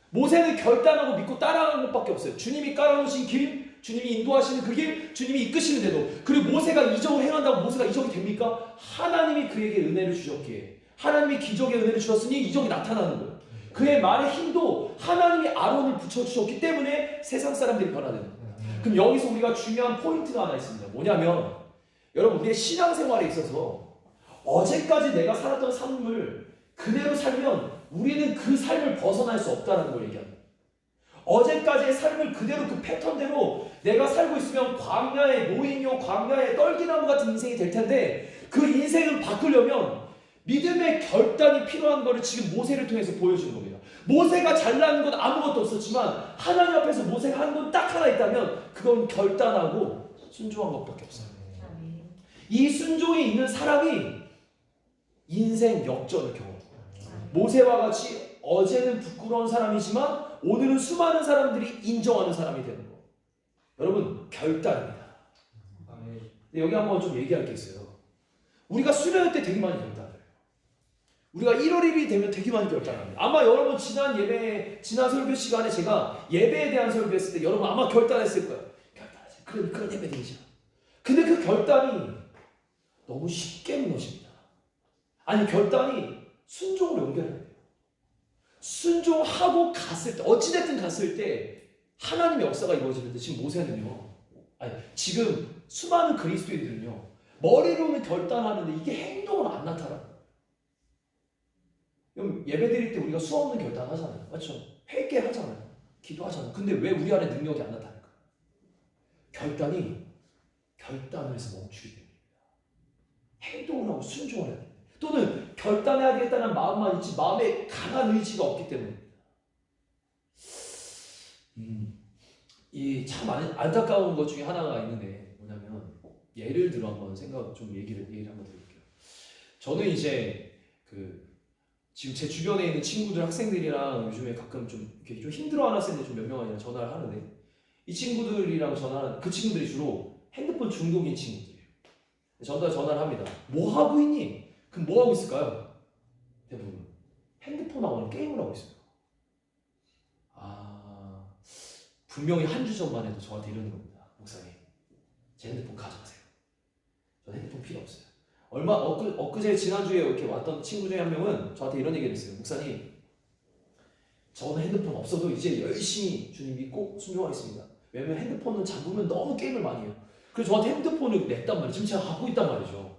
모세는 결단하고 믿고 따라가는 것밖에 없어요. 주님이 깔아놓으신 길, 주님이 인도하시는 그 길, 주님이 이끄시는 대로. 그리고 모세가 이적을 행한다고 모세가 이적이 됩니까? 하나님이 그에게 은혜를 주셨기에 하나님이 기적의 은혜를 주셨으니 이적이 나타나는 거예요. 그의 말의 힘도 하나님이 아론을 붙여주셨기 때문에 세상 사람들이 변화되는 거예요. 그럼 여기서 우리가 중요한 포인트가 하나 있습니다. 뭐냐면 여러분 우리의 신앙생활에 있어서 어제까지 내가 살았던 삶을 그대로 살면 우리는 그 삶을 벗어날 수 없다는 걸 얘기합니다. 어제까지의 삶을 그대로 그 패턴대로 내가 살고 있으면 광야의 노인요 광야의 떨기나무 같은 인생이 될 텐데 그 인생을 바꾸려면 믿음의 결단이 필요한 것을 지금 모세를 통해서 보여주는 겁니다. 모세가 잘나는 건 아무것도 없었지만 하나님 앞에서 모세가 한 건 딱 하나 있다면 그건 결단하고 순종한 것밖에 없어요. 이 순종이 있는 사람이 인생 역전을 경험합니다. 모세와 같이 어제는 부끄러운 사람이지만 오늘은 수많은 사람들이 인정하는 사람이 되는 거. 여러분 결단입니다. 근데 여기 한번 좀 얘기할 게 있어요. 우리가 수련회 때 되게 많이 결단을 해요. 우리가 1월 1일이 되면 되게 많이 결단합니다. 아마 여러분 지난 설교 시간에 제가 예배에 대한 설교했을 때 여러분 아마 결단했을 거예요. 결단하세요. 그런 예배 드리죠. 근데 그 결단이 너무 쉽게 무너집니다. 아니 결단이 순종으로 연결해야 돼요. 순종하고 갔을 때 어찌됐든 갔을 때 하나님의 역사가 이루어지는데 지금 모세는요. 아니 지금 수많은 그리스도인들은요. 머리로는 결단하는데 이게 행동으로 안 나타나요. 예배 드릴 때 우리가 수없는 결단 하잖아요. 맞죠? 회개하잖아요. 기도하잖아요. 근데 왜 우리 안에 능력이 안 나타날까? 결단을 해서 멈추게 됩니다. 행동을 하고 순종을 해야 됩니다. 또는 결단해야겠다는 마음만 있지 마음에 강한 의지가 없기 때문입니다. 이 참 안타까운 것 중에 하나가 있는데 뭐냐면 예를 들어 한번 얘기를 한번 드릴게요. 저는 이제 지금 제 주변에 있는 친구들 학생들이랑 요즘에 가끔 좀 이렇게 좀 힘들어하는 학생들 좀 몇 명이랑 전화를 하는데 이 친구들이랑 전화하는 그 친구들이 주로 핸드폰 중독인 친구들이에요. 전화를 합니다. 뭐 하고 있니? 그럼 뭐 하고 있을까요? 대부분 핸드폰하고 게임을 하고 있어요. 분명히 한 주 전만 해도 저한테 이러는 겁니다. 목사님, 제 핸드폰 가져가세요. 저 핸드폰 필요 없어요. 엊그제 지난주에 이렇게 왔던 친구 중에 한 명은 저한테 이런 얘기를 했어요. 목사님, 저는 핸드폰 없어도 이제 열심히 주님 믿고 순종하겠습니다. 왜냐면 핸드폰은 잡으면 너무 게임을 많이 해요. 그래서 저한테 핸드폰을 냈단 말이에요. 지금 제가 갖고 있단 말이죠.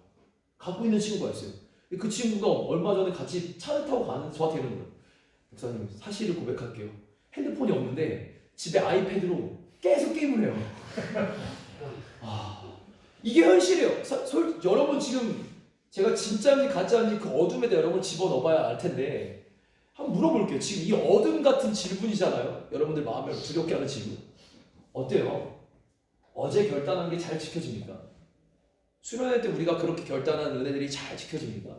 갖고 있는 친구가 있어요. 그 친구가 얼마 전에 같이 차를 타고 가는데 저한테 이러는 거예요. 목사님, 사실을 고백할게요. 핸드폰이 없는데 집에 아이패드로 계속 게임을 해요. 이게 현실이에요. 여러분 지금 제가 진짜인지 가짜인지 그 어둠에 대해 여러분 집어넣어봐야 알 텐데 한번 물어볼게요. 지금 이 어둠 같은 질문이잖아요. 여러분들 마음을 두렵게 하는 질문. 어때요? 어제 결단한 게 잘 지켜집니까? 수련회 때 우리가 그렇게 결단한 은혜들이 잘 지켜집니까?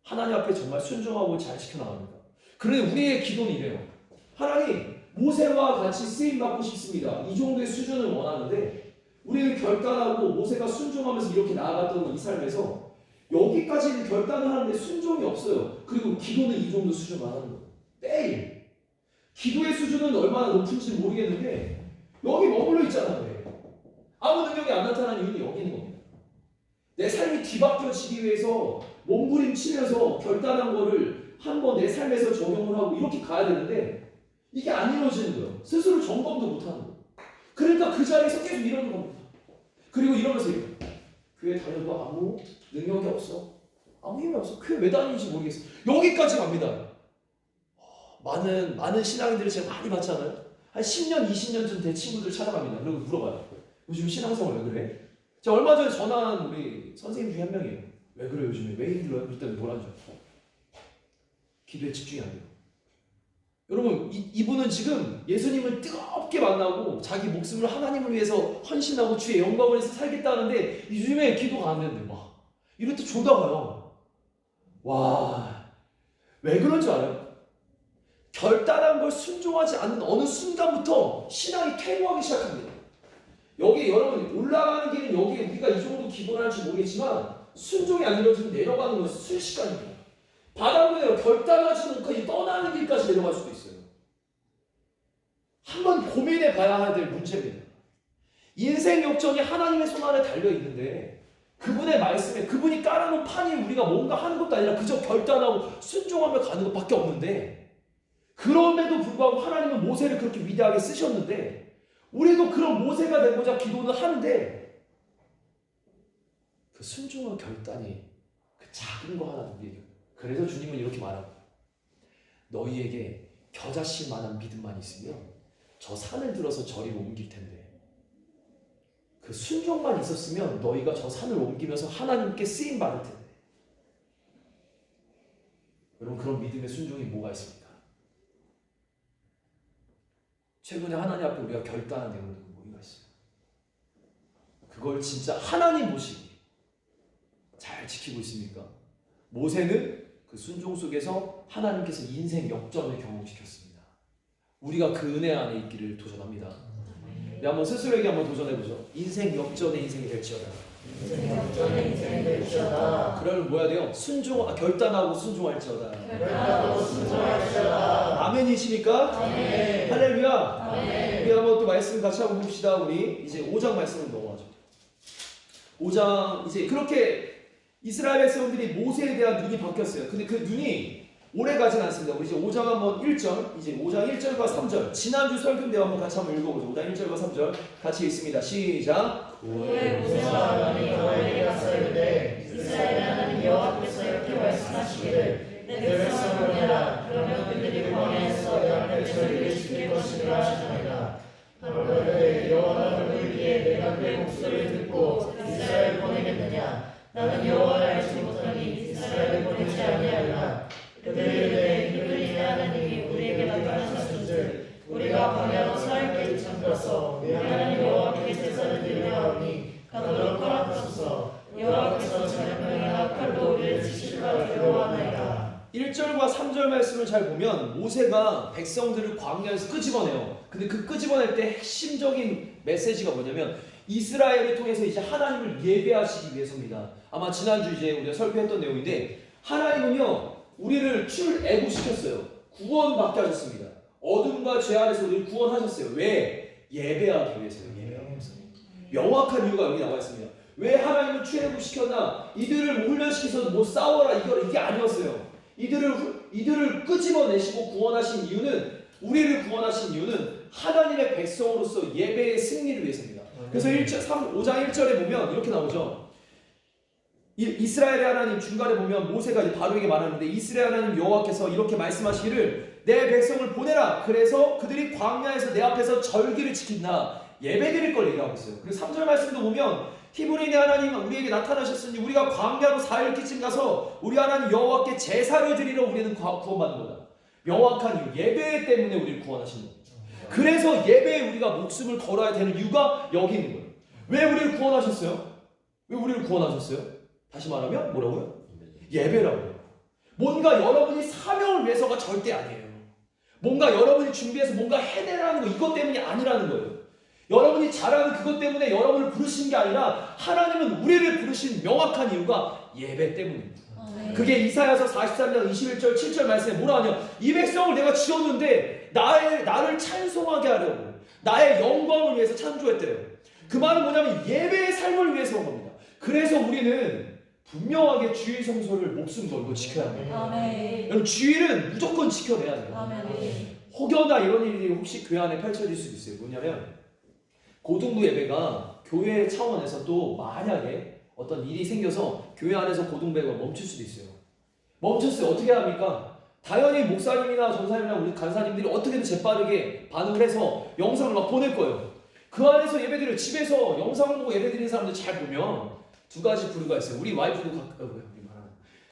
하나님 앞에 정말 순종하고 잘 지켜나갑니까? 그런데 우리의 기도는 이래요. 하나님, 모세와 같이 쓰임받고 싶습니다. 이 정도의 수준을 원하는데 우리는 결단하고 모세가 순종하면서 이렇게 나아갔던 이 삶에서 여기까지는 결단을 하는데 순종이 없어요. 그리고 기도는 이 정도 수준만 하는 거예요. 매일. 기도의 수준은 얼마나 높은지 모르겠는데 여기 머물러 있잖아요. 아무 능력이 안 나타나는 이유는 여기 있는 겁니다. 내 삶이 뒤바뀌어지기 위해서 몸부림치면서 결단한 거를 한번 내 삶에서 적용을 하고 이렇게 가야 되는데 이게 안 이루어지는 거예요. 스스로 점검도 못하는 거예요. 그러니까 그 자리에서 계속 이러는 겁니다. 그리고 이러면서 이래요. 교회 다녀도 아무 능력이 없어. 아무 힘이 없어. 교회 왜 다니는지 모르겠어. 여기까지 갑니다. 많은 신앙인들을 제가 많이 봤잖아요. 한 10년, 20년 전 된 친구들 찾아갑니다. 그리고 물어봐요. 요즘 신앙생활 왜 그래? 제가 얼마 전에 전화한 우리 선생님 중에 한 명이에요. 왜 그래 요즘에? 왜 힘들어요? 그랬더니 뭐라는 줄 알아요? 기도에 집중이 안 돼요. 여러분 이분은 지금 예수님을 뜨겁게 만나고 자기 목숨을 하나님을 위해서 헌신하고 주의 영광을 위해서 살겠다는데 요즘에 기도가 안 되는데 막 이럴 때 조다가요. 와, 왜 그런 줄 알아요? 결단한 걸 순종하지 않는 어느 순간부터 신앙이 퇴보하기 시작합니다. 여기 여러분 올라가는 길은 여기 우리가 이 정도 기본할지 모르겠지만 순종이 안 이루어지면 내려가는 것은 순식간입니다. 바닥으로 결단하지 않고 떠나는 길까지 내려갈 수도 있어요. 한번 고민해 봐야 될 문제입니다. 인생 역전이 하나님의 손 안에 달려 있는데 그분의 말씀에 그분이 깔아놓은 판이 우리가 뭔가 하는 것도 아니라 그저 결단하고 순종하며 가는 것밖에 없는데 그럼에도 불구하고 하나님은 모세를 그렇게 위대하게 쓰셨는데 우리도 그런 모세가 되고자 기도는 하는데 그 순종과 결단이 그 작은 거 하나 우리에게 그래서 주님은 이렇게 말합니다. 너희에게 겨자씨만한 믿음만 있으면 저 산을 들어서 저리로 옮길 텐데 그 순종만 있었으면 너희가 저 산을 옮기면서 하나님께 쓰임 받을 텐데. 여러분 그런 믿음의 순종이 뭐가 있습니까? 최근에 하나님 앞에 우리가 결단한 내용은 뭐가 있어요? 그걸 진짜 하나님 모시기 잘 지키고 있습니까? 모세는 그 순종 속에서 하나님께서 인생 역전을 경험시켰습니다. 우리가 그 은혜 안에 있기를 도전합니다. 네, 한번 스스로에게 한번 도전해보죠. 인생 역전의 인생이 될지어다. 역전의 인생이 될지어다. 그러면 뭐야 돼요? 결단하고 순종할지어다. 결단하고 순종할지어다. 아멘이십니까? 아멘. 할렐루야. 아멘. 우리 한번 또 말씀 같이 한번 봅시다. 우리 이제 5장 말씀으로 넘어가죠. 5장 이제 그렇게 이스라엘 백성들이 모세에 대한 눈이 바뀌었어요. 근데 그 눈이 오래 가진 않습니다. 우리 이제 5장 한번 1절, 이제 5장 1절과 3절. 지난주 설교인데 한번 같이 한번 읽어보죠. 5장 1절과 3절 같이 읽습니다. 시작. 그의 모세와 아론이 여호와에게 가서 이르되 이스라엘 하나님 여호와께서 이렇게 말씀하시기를 내 백성을 보내라. 그러면 그들이 광야에서 내 앞에 절기를 지킬 것이라 하시나이다. 바로 이르되 여호와가 누구이기에 내가 그의 목소리를 듣고 이스라엘을 보내겠느냐. 나는 여호와를 알지 못하니 이스라엘을 보내지 아니하리라. 그들이 이르되 이들이 하나님이 우리에게 나타나셨은즉 우리가 광야로 40개를 잠들어서 우리 하나님 여호와께 제사를 드리려 하오니 가도록 허락하소서. 여호와께서 저녁명이나 칼로 우리를 치실까 두려워하나이다. 1절과 3절 말씀을 잘 보면 모세가 백성들을 광야에서 끄집어내요. 근데 그 끄집어낼 때 핵심적인 메시지가 뭐냐면 이스라엘을 통해서 이제 하나님을 예배하시기 위해서입니다. 아마 지난주 이제 우리가 설교했던 내용인데 하나님은요 우리를 출애굽시켰어요. 구원받게 하셨습니다. 어둠과 죄 아래서 우리를 구원하셨어요. 왜? 예배하기 위해서요. 예배하기 위해서. 명확한 이유가 여기 나와 있습니다. 왜 하나님을 출애굽시켰나? 이들을 훈련시켜서 뭐 싸워라 이게 아니었어요. 이들을 끄집어내시고 구원하신 이유는 우리를 구원하신 이유는 하나님의 백성으로서 예배의 승리를 위해서입니다. 그래서 5장 1절에 보면 이렇게 나오죠. 이스라엘의 하나님 중간에 보면 모세가 이제 바로에게 말하는데 이스라엘 하나님 여호와께서 이렇게 말씀하시기를 내 백성을 보내라. 그래서 그들이 광야에서 내 앞에서 절기를 지킨다. 예배드릴 걸 얘기하고 있어요. 그리고 3절 말씀도 보면 히브리인의 하나님 우리에게 나타나셨으니 우리가 광야로 4일기쯤 가서 우리 하나님 여호와께 제사를 드리러 우리는 구원받는 거다. 명확한 이유, 예배 때문에 우리를 구원하신 거예요. 그래서 예배에 우리가 목숨을 걸어야 되는 이유가 여기 있는 거예요. 왜 우리를 구원하셨어요? 왜 우리를 구원하셨어요? 다시 말하면 뭐라고요? 예배라고요. 뭔가 여러분이 사명을 위해서가 절대 아니에요. 뭔가 여러분이 준비해서 뭔가 해내라는 거 이것 때문이 아니라는 거예요. 여러분이 잘하는 그것 때문에 여러분을 부르신 게 아니라 하나님은 우리를 부르신 명확한 이유가 예배 때문입니다. 그게 이사야서 43장 21절 7절 말씀에 뭐라 하냐? 이 백성을 내가 지었는데 나를 찬송하게 하려고 나의 영광을 위해서 창조했대요. 그 말은 뭐냐면 예배의 삶을 위해서 온 겁니다. 그래서 우리는 분명하게 주일 성소를 목숨 걸고 지켜야 합니다. 여러분 주일은 무조건 지켜내야 돼요. 혹여나 이런 일이 혹시 교회 안에 펼쳐질 수도 있어요. 뭐냐면 고등부 예배가 교회 차원에서 또 만약에 어떤 일이 생겨서 교회 안에서 고등부 예배가 멈출 수도 있어요. 멈췄어요. 어떻게 합니까? 당연히 목사님이나 전사님이나 우리 간사님들이 어떻게든 재빠르게 반응을 해서 영상을 막 보낼 거예요. 그 안에서 예배드려요. 집에서 영상을 보고 예배드리는 사람들 잘 보면 두 가지 부류가 있어요. 우리 와이프도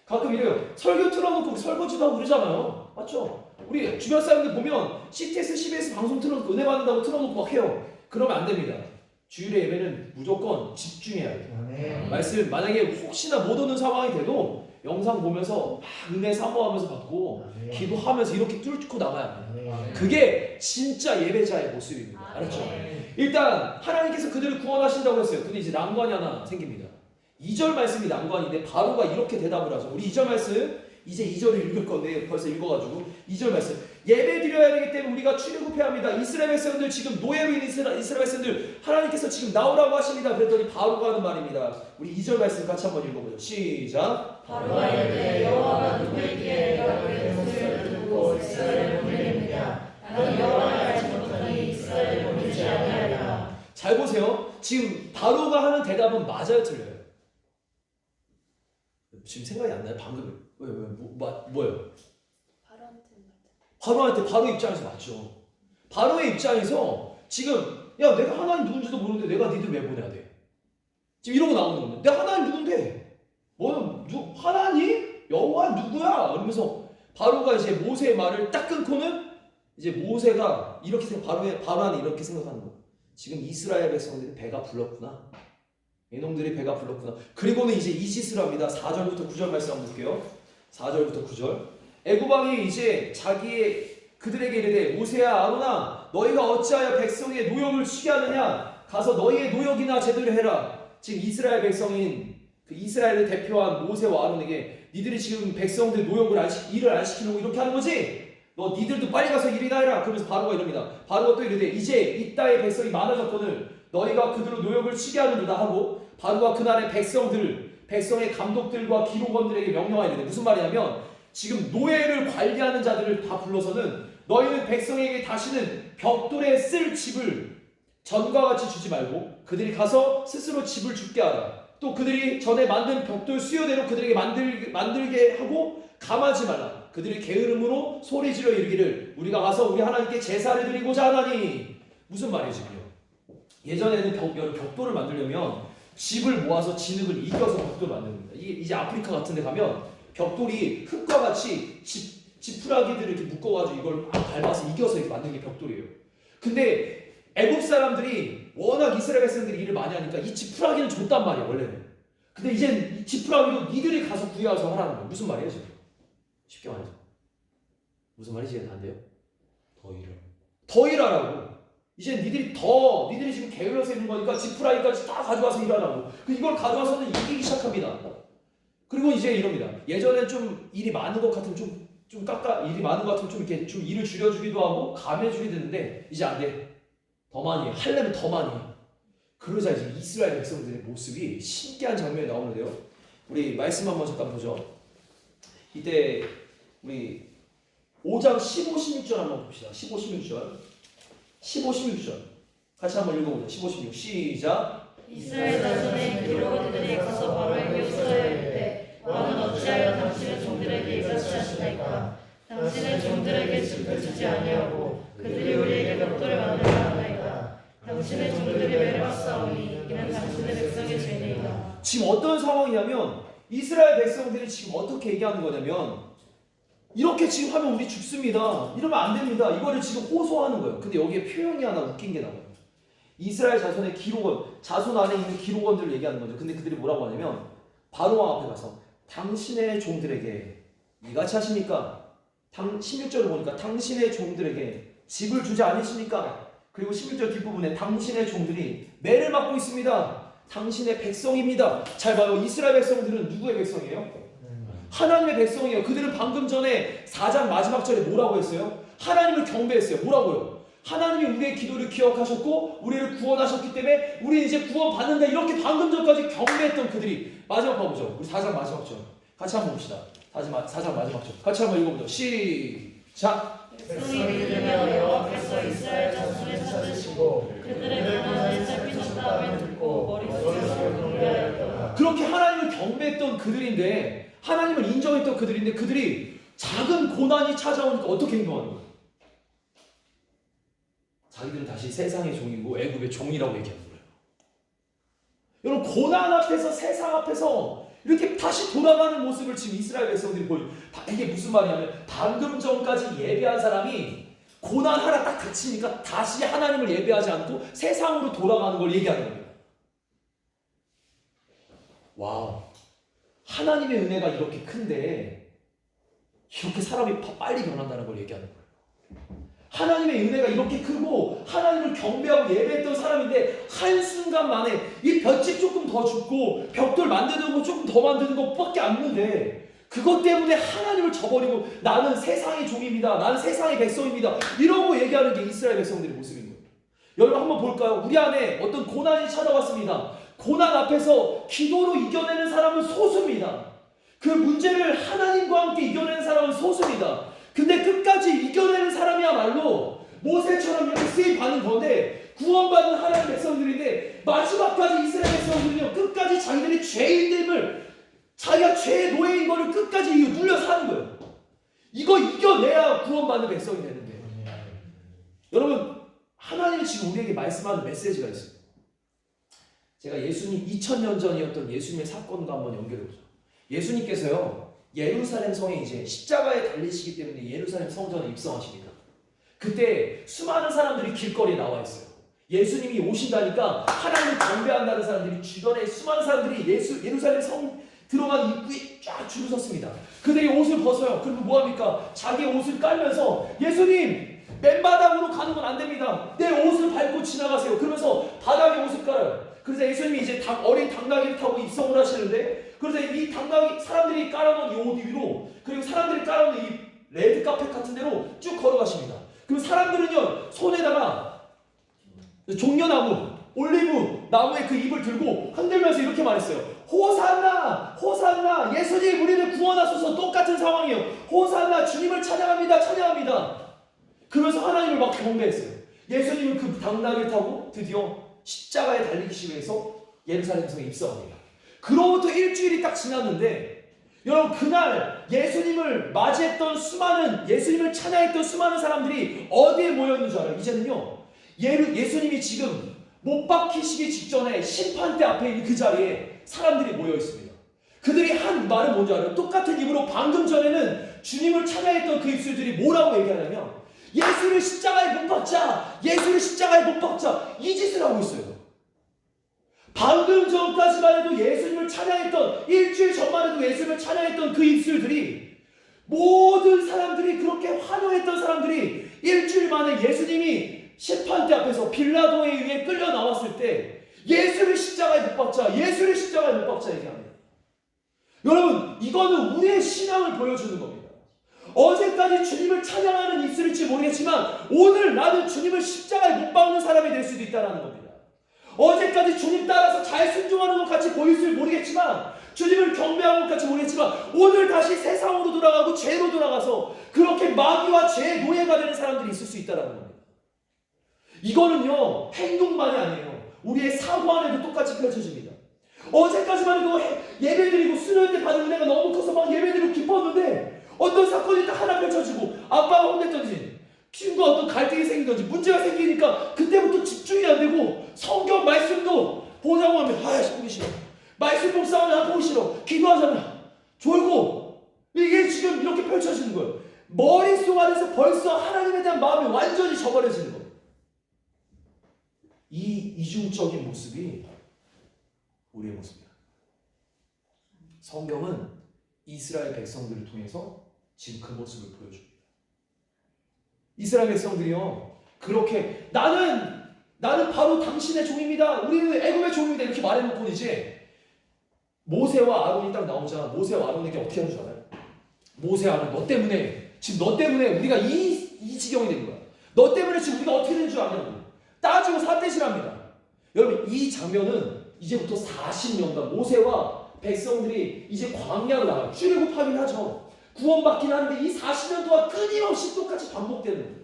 가끔 이래요. 설교 틀어놓고 설거지도 하고 그러잖아요. 맞죠? 우리 주변 사람들 보면 CTS, CBS 방송 틀어놓고 은혜 받는다고 틀어놓고 막 해요. 그러면 안 됩니다. 주일의 예배는 무조건 집중해야 돼요. 말씀 만약에 혹시나 못 오는 상황이 돼도 영상 보면서 막 은혜 사모하면서 받고 기도하면서 이렇게 뚫고 나가야 돼요. 그게 진짜 예배자의 모습입니다. 알았죠? 일단 하나님께서 그들을 구원하신다고 했어요. 근데 이제 난관이 하나 생깁니다. 2절 말씀이 난관인데 바로가 이렇게 대답을 하죠. 우리 2절 말씀 이제 2절을 읽을 건데 벌써 읽어가지고 2절 말씀 예배 드려야 되기 때문에 우리가 출애굽해야 합니다. 이스라엘 백성들 지금 노예로 있는 이스라엘 백성들 하나님께서 지금 나오라고 하십니다. 그랬더니 바로가 하는 말입니다. 우리 2절 말씀 같이 한번 읽어보죠. 시작. 바로가 이르되 여호와가 누구이기에 내가 그의 목소리를 듣고 이스라엘을 보내겠느냐. 나는 여호와를 알지 못하니 이스라엘을 보내지 아니하리라. 잘 보세요. 지금 바로가 하는 대답은 맞아요, 틀려요? 지금 생각이 안 나요? 방금 뭐예요? 바로한테 바로 입장에서 맞죠. 바로의 입장에서 지금 야 내가 하나님 누군지도 모르는데 내가 니들 왜 보내야 돼? 지금 이러고 나오는 겁니다. 내가 하나님 누군데? 하나님? 여호와 누구야? 이러면서 바로가 이제 모세의 말을 딱 끊고는 이제 모세가 이렇게 바로는 이렇게 생각하는 거예요. 지금 이스라엘 백성들이 배가 불렀구나. 이놈들이 배가 불렀구나. 그리고는 이제 이 짓을 합니다. 4절부터 9절 말씀 한번 볼게요. 4절부터 9절. 애굽 왕이 이제 자기의 그들에게 이르되 모세야 아론아 너희가 어찌하여 백성의 노역을 취게 하느냐 가서 너희의 노역이나 제대로 해라. 지금 이스라엘 백성인 그 이스라엘을 대표한 모세와 아론에게 니들이 지금 백성들 노역을 일을 안 시키려고 이렇게 하는 거지? 너 니들도 빨리 가서 일이나 해라. 그러면서 바로가 이럽니다. 바로가 또 이르되 이제 이 땅의 백성이 많아졌거늘 너희가 그들로 노역을 취게 하는도다 하고 바로가 그날의 백성의 감독들과 기록원들에게 명령하여 무슨 말이냐면 지금 노예를 관리하는 자들을 다 불러서는 너희는 백성에게 다시는 벽돌에 쓸 집을 전과 같이 주지 말고 그들이 가서 스스로 집을 짓게 하라. 또 그들이 전에 만든 벽돌 수요대로 그들에게 만들게 하고 감하지 말라. 그들이 게으름으로 소리지르 이르기를 우리가 가서 우리 하나님께 제사를 드리고자 하나니. 무슨 말이지요? 예전에는 벽돌을 만들려면 집을 모아서 진흙을 이겨서 벽돌을 만드는 겁니다. 이게 이제 아프리카 같은 데 가면 벽돌이 흙과 같이 지푸라기들을 이렇게 묶어가지고 이걸 막 밟아서 이겨서 이렇게 만든 게 벽돌이에요. 근데 애국 사람들이 워낙 이스라엘 백성들이 일을 많이 하니까 이 지푸라기는 줬단 말이야 원래는. 근데 이제 이 지푸라기도 니들이 가서 구해와서 하라는 거야. 무슨 말이에요 지금? 쉽게 말해서 무슨 말이지? 이해는 안 돼요? 더 일하라고. 이제 니들이 지금 게을러서 있는 거니까 지푸라기까지 다 가져와서 일하라고. 이걸 가져와서는 이기기 시작합니다. 그리고 이제 이럽니다. 예전엔 좀 일이 많은 것 같으면 일이 많은 것 같으면 좀 이렇게 좀 일을 줄여주기도 하고 감해주기도 했는데 이제 안 돼. 더 많이 해. 하려면 더 많이 해. 그러자 이제 이스라엘 백성들의 모습이 신기한 장면이 나오는데요. 우리 말씀 한번 잠깐 보죠. 이때 우리 5장 15, 16절 한번 봅시다. 15, 16절 같이 한번 읽어보자. 15, 16 시작. 이스라엘 자손의 기록원들이 가서 바로에게 호소하여 이르되 왕은 어찌하여 당신의 종들에게 이같이 하시나이까. 당신의 종들에게 집을 주지 아니하고 그들이 우리에게 벽돌을 만들라 하나이다. 당신의 종들이 매력싸우니 이는 당신의 백성의 죄니이다. 지금 어떤 상황이냐면 이스라엘 백성들이 지금 어떻게 얘기하는 거냐면 이렇게 지금 하면 우리 죽습니다. 이러면 안 됩니다. 이거를 지금 호소하는 거예요. 근데 여기에 표현이 하나 웃긴 게 나와요. 이스라엘 자손의 기록원, 자손 안에 있는 기록원들을 얘기하는 거죠. 근데 그들이 뭐라고 하냐면 바로왕 앞에 가서 당신의 종들에게 이같이 하십니까? 16절을 보니까 당신의 종들에게 집을 주지 않으십니까? 그리고 16절 뒷부분에 당신의 종들이 매를 맞고 있습니다. 당신의 백성입니다. 잘 봐요. 이스라엘 백성들은 누구의 백성이에요? 하나님의 백성이에요. 그들은 방금 전에 4장 마지막 절에 뭐라고 했어요? 하나님을 경배했어요. 뭐라고요? 하나님이 우리의 기도를 기억하셨고 우리를 구원하셨기 때문에 우리는 이제 구원받는다. 이렇게 방금 전까지 경배했던 그들이 마지막 봐보죠. 우리 4장 마지막 절 같이 한번 봅시다. 4장 마지막 절 같이 한번 읽어보죠. 시작. 백성이 믿으며 여호와께서 이스라엘 자손을 찾으시고 그들의 고난을 살피셨다함을 듣고 머릿속으로 경배하였더라. 그렇게 하나님을 경배했던 그들인데 하나님을 인정했던 그들인데 그들이 작은 고난이 찾아오니까 어떻게 행동하는 거예요? 자기들은 다시 세상의 종이고 애굽의 종이라고 얘기하는 거예요. 여러분 고난 앞에서 세상 앞에서 이렇게 다시 돌아가는 모습을 지금 이스라엘 백성들이 보여요. 이게 무슨 말이냐면 방금 전까지 예배한 사람이 고난 하나 딱 닥치니까 다시 하나님을 예배하지 않고 세상으로 돌아가는 걸 얘기하는 거예요. 와우. 하나님의 은혜가 이렇게 큰데 이렇게 사람이 빨리 변한다는 걸 얘기하는 거예요. 하나님의 은혜가 이렇게 크고 하나님을 경배하고 예배했던 사람인데 한순간 만에 이 볏짚 조금 더 줍고 벽돌 만드는 거 조금 더 만드는 것밖에 안 되는데 그것 때문에 하나님을 저버리고 나는 세상의 종입니다. 나는 세상의 백성입니다. 이러고 얘기하는 게 이스라엘 백성들의 모습인 거예요. 여러분 한번 볼까요? 우리 안에 어떤 고난이 찾아왔습니다. 고난 앞에서 기도로 이겨내는 사람은 소수입니다. 그 문제를 하나님과 함께 이겨내는 사람은 소수입니다. 근데 끝까지 이겨내는 사람이야말로 모세처럼 이렇게 쓰임받는 건데 구원받은 하나님의 백성들인데 마지막까지 이스라엘 백성들은요 끝까지 자기들이 죄인됨을 자기가 죄의 노예인 거를 끝까지 눌려 사는 거예요. 이거 이겨내야 구원받는 백성이 되는데 여러분 하나님이 지금 우리에게 말씀하는 메시지가 있어요. 제가 예수님 2000년 전이었던 예수님의 사건과 한번 연결해보죠. 예수님께서요 예루살렘 성에 이제 십자가에 달리시기 때문에 예루살렘 성전에 입성하십니다. 그때 수많은 사람들이 길거리에 나와 있어요. 예수님이 오신다니까 하나님을 경배한다는 사람들이 주변에 수많은 사람들이 예루살렘 들어간 입구에 쫙 줄을 섰습니다. 그들이 옷을 벗어요. 그러면 뭐합니까? 자기 옷을 깔면서 예수님 맨바닥으로 가는 건 안 됩니다. 내 옷을 밟고 지나가세요. 그러면서 바닥에 옷을 깔아요. 그래서 예수님이 이제 어린 당나귀를 타고 입성을 하시는데, 그래서 이 당나귀 사람들이 깔아놓은 이 옷 위로, 그리고 사람들이 깔아놓은 이 레드 카펫 같은 데로 쭉 걸어가십니다. 그럼 사람들은요 손에다가 종려나무, 올리브 나무의 그 잎을 들고 흔들면서 이렇게 말했어요. 호산나, 호산나, 예수님 우리를 구원하소서. 똑같은 상황이에요. 호산나, 주님을 찬양합니다, 찬양합니다. 그러면서 하나님을 막 경배했어요. 예수님은 그 당나귀를 타고 드디어 십자가에 달리기 위해서 예루살렘 성에 입성합니다. 그로부터 일주일이 딱 지났는데, 여러분 그날 예수님을 맞이했던 수많은, 예수님을 찬양했던 수많은 사람들이 어디에 모여있는 줄 알아요? 이제는요 예수님이 지금 못 박히시기 직전에 심판대 앞에 있는 그 자리에 사람들이 모여있습니다. 그들이 한 말은 뭔지 알아요? 똑같은 입으로 방금 전에는 주님을 찬양했던 그 입술들이 뭐라고 얘기하냐면, 예수를 십자가에 못 박자, 예수를 십자가에 못 박자, 이 짓을 하고 있어요. 방금 전까지만 해도 예수님을 찬양했던, 일주일 전만 해도 예수님을 찬양했던 그 입술들이, 모든 사람들이 그렇게 환호했던 사람들이 일주일 만에 예수님이 심판대 앞에서 빌라도에 의해 끌려 나왔을 때 예수를 십자가에 못 박자, 예수를 십자가에 못 박자 얘기합니다. 여러분 이거는 우리의 신앙을 보여주는 겁니다. 어제까지 주님을 찬양하는 입술일지 모르겠지만 오늘 나는 주님을 십자가에 못 박는 사람이 될 수도 있다는 겁니다. 어제까지 주님 따라서 잘 순종하는 것 같이 보일지 모르겠지만, 주님을 경배하는 것 같이 모르겠지만, 오늘 다시 세상으로 돌아가고 죄로 돌아가서 그렇게 마귀와 죄의 노예가 되는 사람들이 있을 수 있다는 겁니다. 이거는요 행동만이 아니에요. 우리의 사고 안에도 똑같이 펼쳐집니다. 어제까지만 해도 예배드리고 수련회 때 받은 은혜가 너무 커서 막 예배드리고 기뻤는데, 어떤 사건이 딱 하나 펼쳐지고 아빠가 혼냈던지 친구와 어떤 갈등이 생기던지 문제가 생기니까 그때부터 집중이 안 되고, 성경 말씀도 보자고 하면 아이씨 보기 싫어, 말씀 복사하면 보기 싫어, 기도하자면 졸고, 이게 지금 이렇게 펼쳐지는 거예요. 머릿속 안에서 벌써 하나님에 대한 마음이 완전히 저버려지는 거예요. 이 이중적인 모습이 우리의 모습이야. 성경은 이스라엘 백성들을 통해서 지금 그 모습을 보여줍니다. 이스라엘 백성들이요 그렇게 나는 바로 당신의 종입니다, 우리는 애굽의 종입니다 이렇게 말해놓고, 이제 모세와 아론이 딱 나오자 모세와 아론에게 어떻게 하는 줄 알아요? 모세 아론, 너 때문에 우리가 이 지경이 된 거야. 너 때문에 지금 우리가 어떻게 되는 줄 아냐고 따지고 삿대질합니다. 여러분 이 장면은 이제부터 40년간 모세와 백성들이 이제 광야로 나가요. 출애굽하긴 하죠. 구원받긴 하는데 이 40년 동안 끊임없이 똑같이 반복되는 거예요.